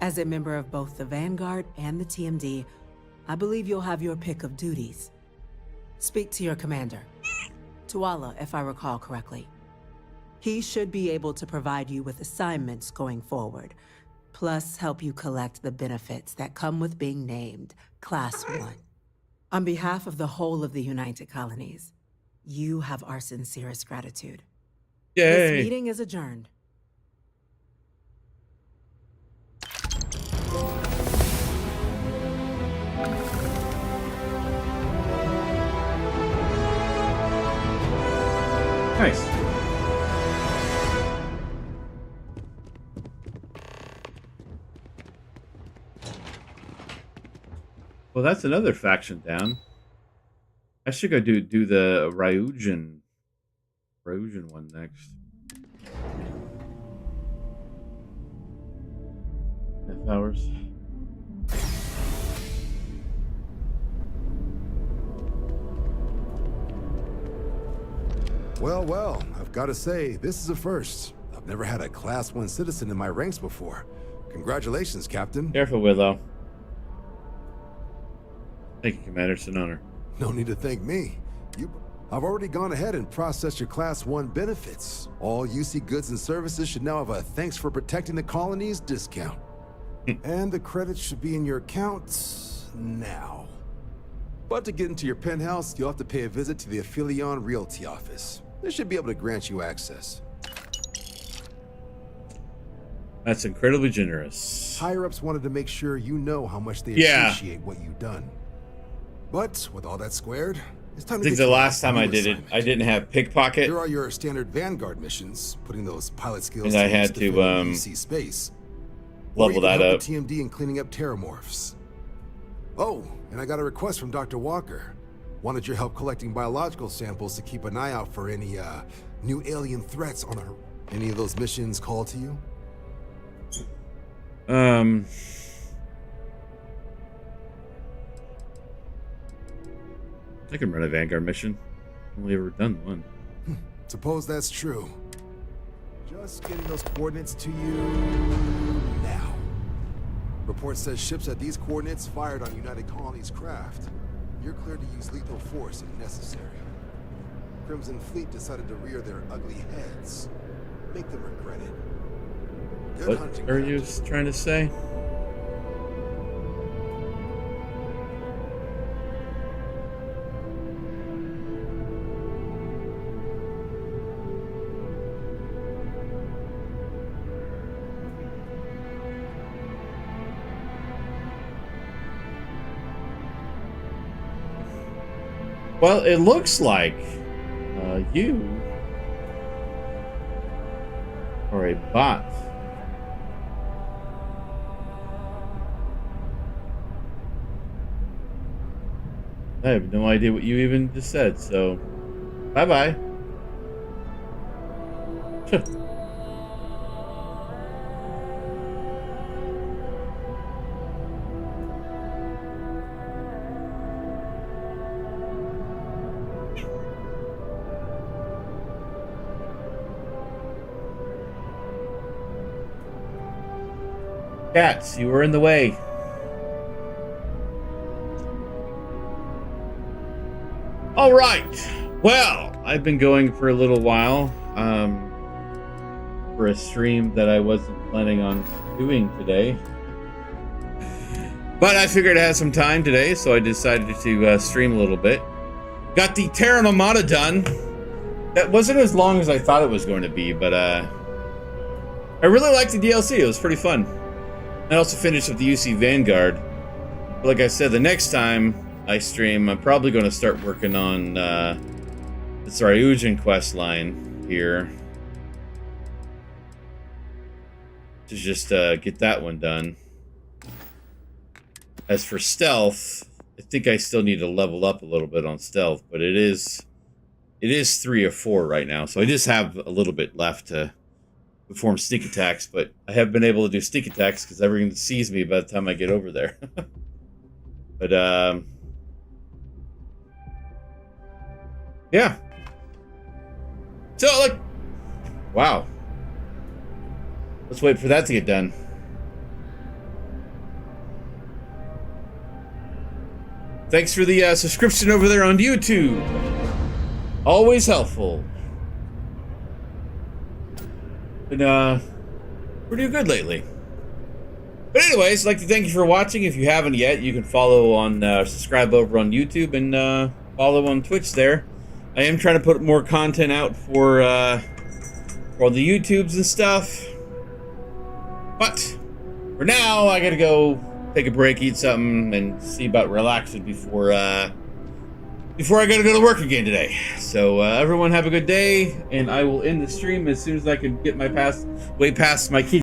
G: As a member of both the Vanguard and the TMD, I believe you'll have your pick of duties. Speak to your commander, Tuala, if I recall correctly. He should be able to provide you with assignments going forward, plus help you collect the benefits that come with being named Class 1. On behalf of the whole of the United Colonies, you have our sincerest gratitude.
A: Yay.
G: This meeting is adjourned.
A: Nice. Well, that's another faction down. I should go do the Ryujin one next. Half hours.
B: Well, well, I've got to say, this is a first. I've never had a Class 1 citizen in my ranks before. Congratulations, Captain.
A: Careful, Willow. Thank you, Commander. It's an honor.
B: No need to thank me. I've already gone ahead and processed your Class 1 benefits. All UC goods and services should now have a thanks for protecting the colonies discount. And the credits should be in your account now. But to get into your penthouse, you'll have to pay a visit to the Aphelion Realty office. They should be able to grant you access.
A: That's incredibly generous.
B: Higher-ups wanted to make sure you know how much they
A: Yeah.
B: appreciate what you've done. But with all that squared, it's time
A: I
B: to
A: think
B: get
A: the
B: to
A: last time
B: new
A: I did it,
B: assignment.
A: I didn't have pickpocket.
B: Here are your standard Vanguard missions, putting those pilot skills
A: And I
B: to use
A: had to,
B: defending UC space. Or
A: level
B: you can
A: that
B: help
A: up.
B: the TMD in cleaning up terramorphs. Oh, and I got a request from Dr. Walker. Wanted your help collecting biological samples to keep an eye out for any new alien threats on our... Any of those missions call to you?
A: I can run a Vanguard mission. Only ever done one.
B: Suppose that's true. Just getting those coordinates to you now. Report says ships at these coordinates fired on United Colonies craft. You're cleared to use lethal force if necessary. Crimson Fleet decided to rear their ugly heads. Make them regret it. Good
A: What
B: hunting.
A: are you trying to say? Well, it looks like you are a bot. I have no idea what you even just said, so bye-bye. Cats, you were in the way. All right. Well, I've been going for a little while for a stream that I wasn't planning on doing today. But I figured I had some time today, so I decided to stream a little bit. Got the Terra Nomada done. That wasn't as long as I thought it was going to be, but I really liked the DLC. It was pretty fun. I also finished with the UC Vanguard. But like I said, the next time I stream, I'm probably going to start working on the Ryujin quest line here. To just get that one done. As for stealth, I think I still need to level up a little bit on stealth, but it is 3 or 4 right now, so I just have a little bit left to perform sneak attacks, but I have been able to do sneak attacks because everyone sees me by the time I get over there. But yeah. So like, wow. Let's wait for that to get done. Thanks for the subscription over there on YouTube. Always helpful. Been pretty good lately. But anyways, I'd like to thank you for watching. If you haven't yet, you can follow on, subscribe over on YouTube and follow on Twitch there. I am trying to put more content out for the YouTubes and stuff. But for now, I gotta go take a break, eat something, and see about relaxing before I gotta go to work again today. So everyone have a good day, and I will end the stream as soon as I can get my way past my key.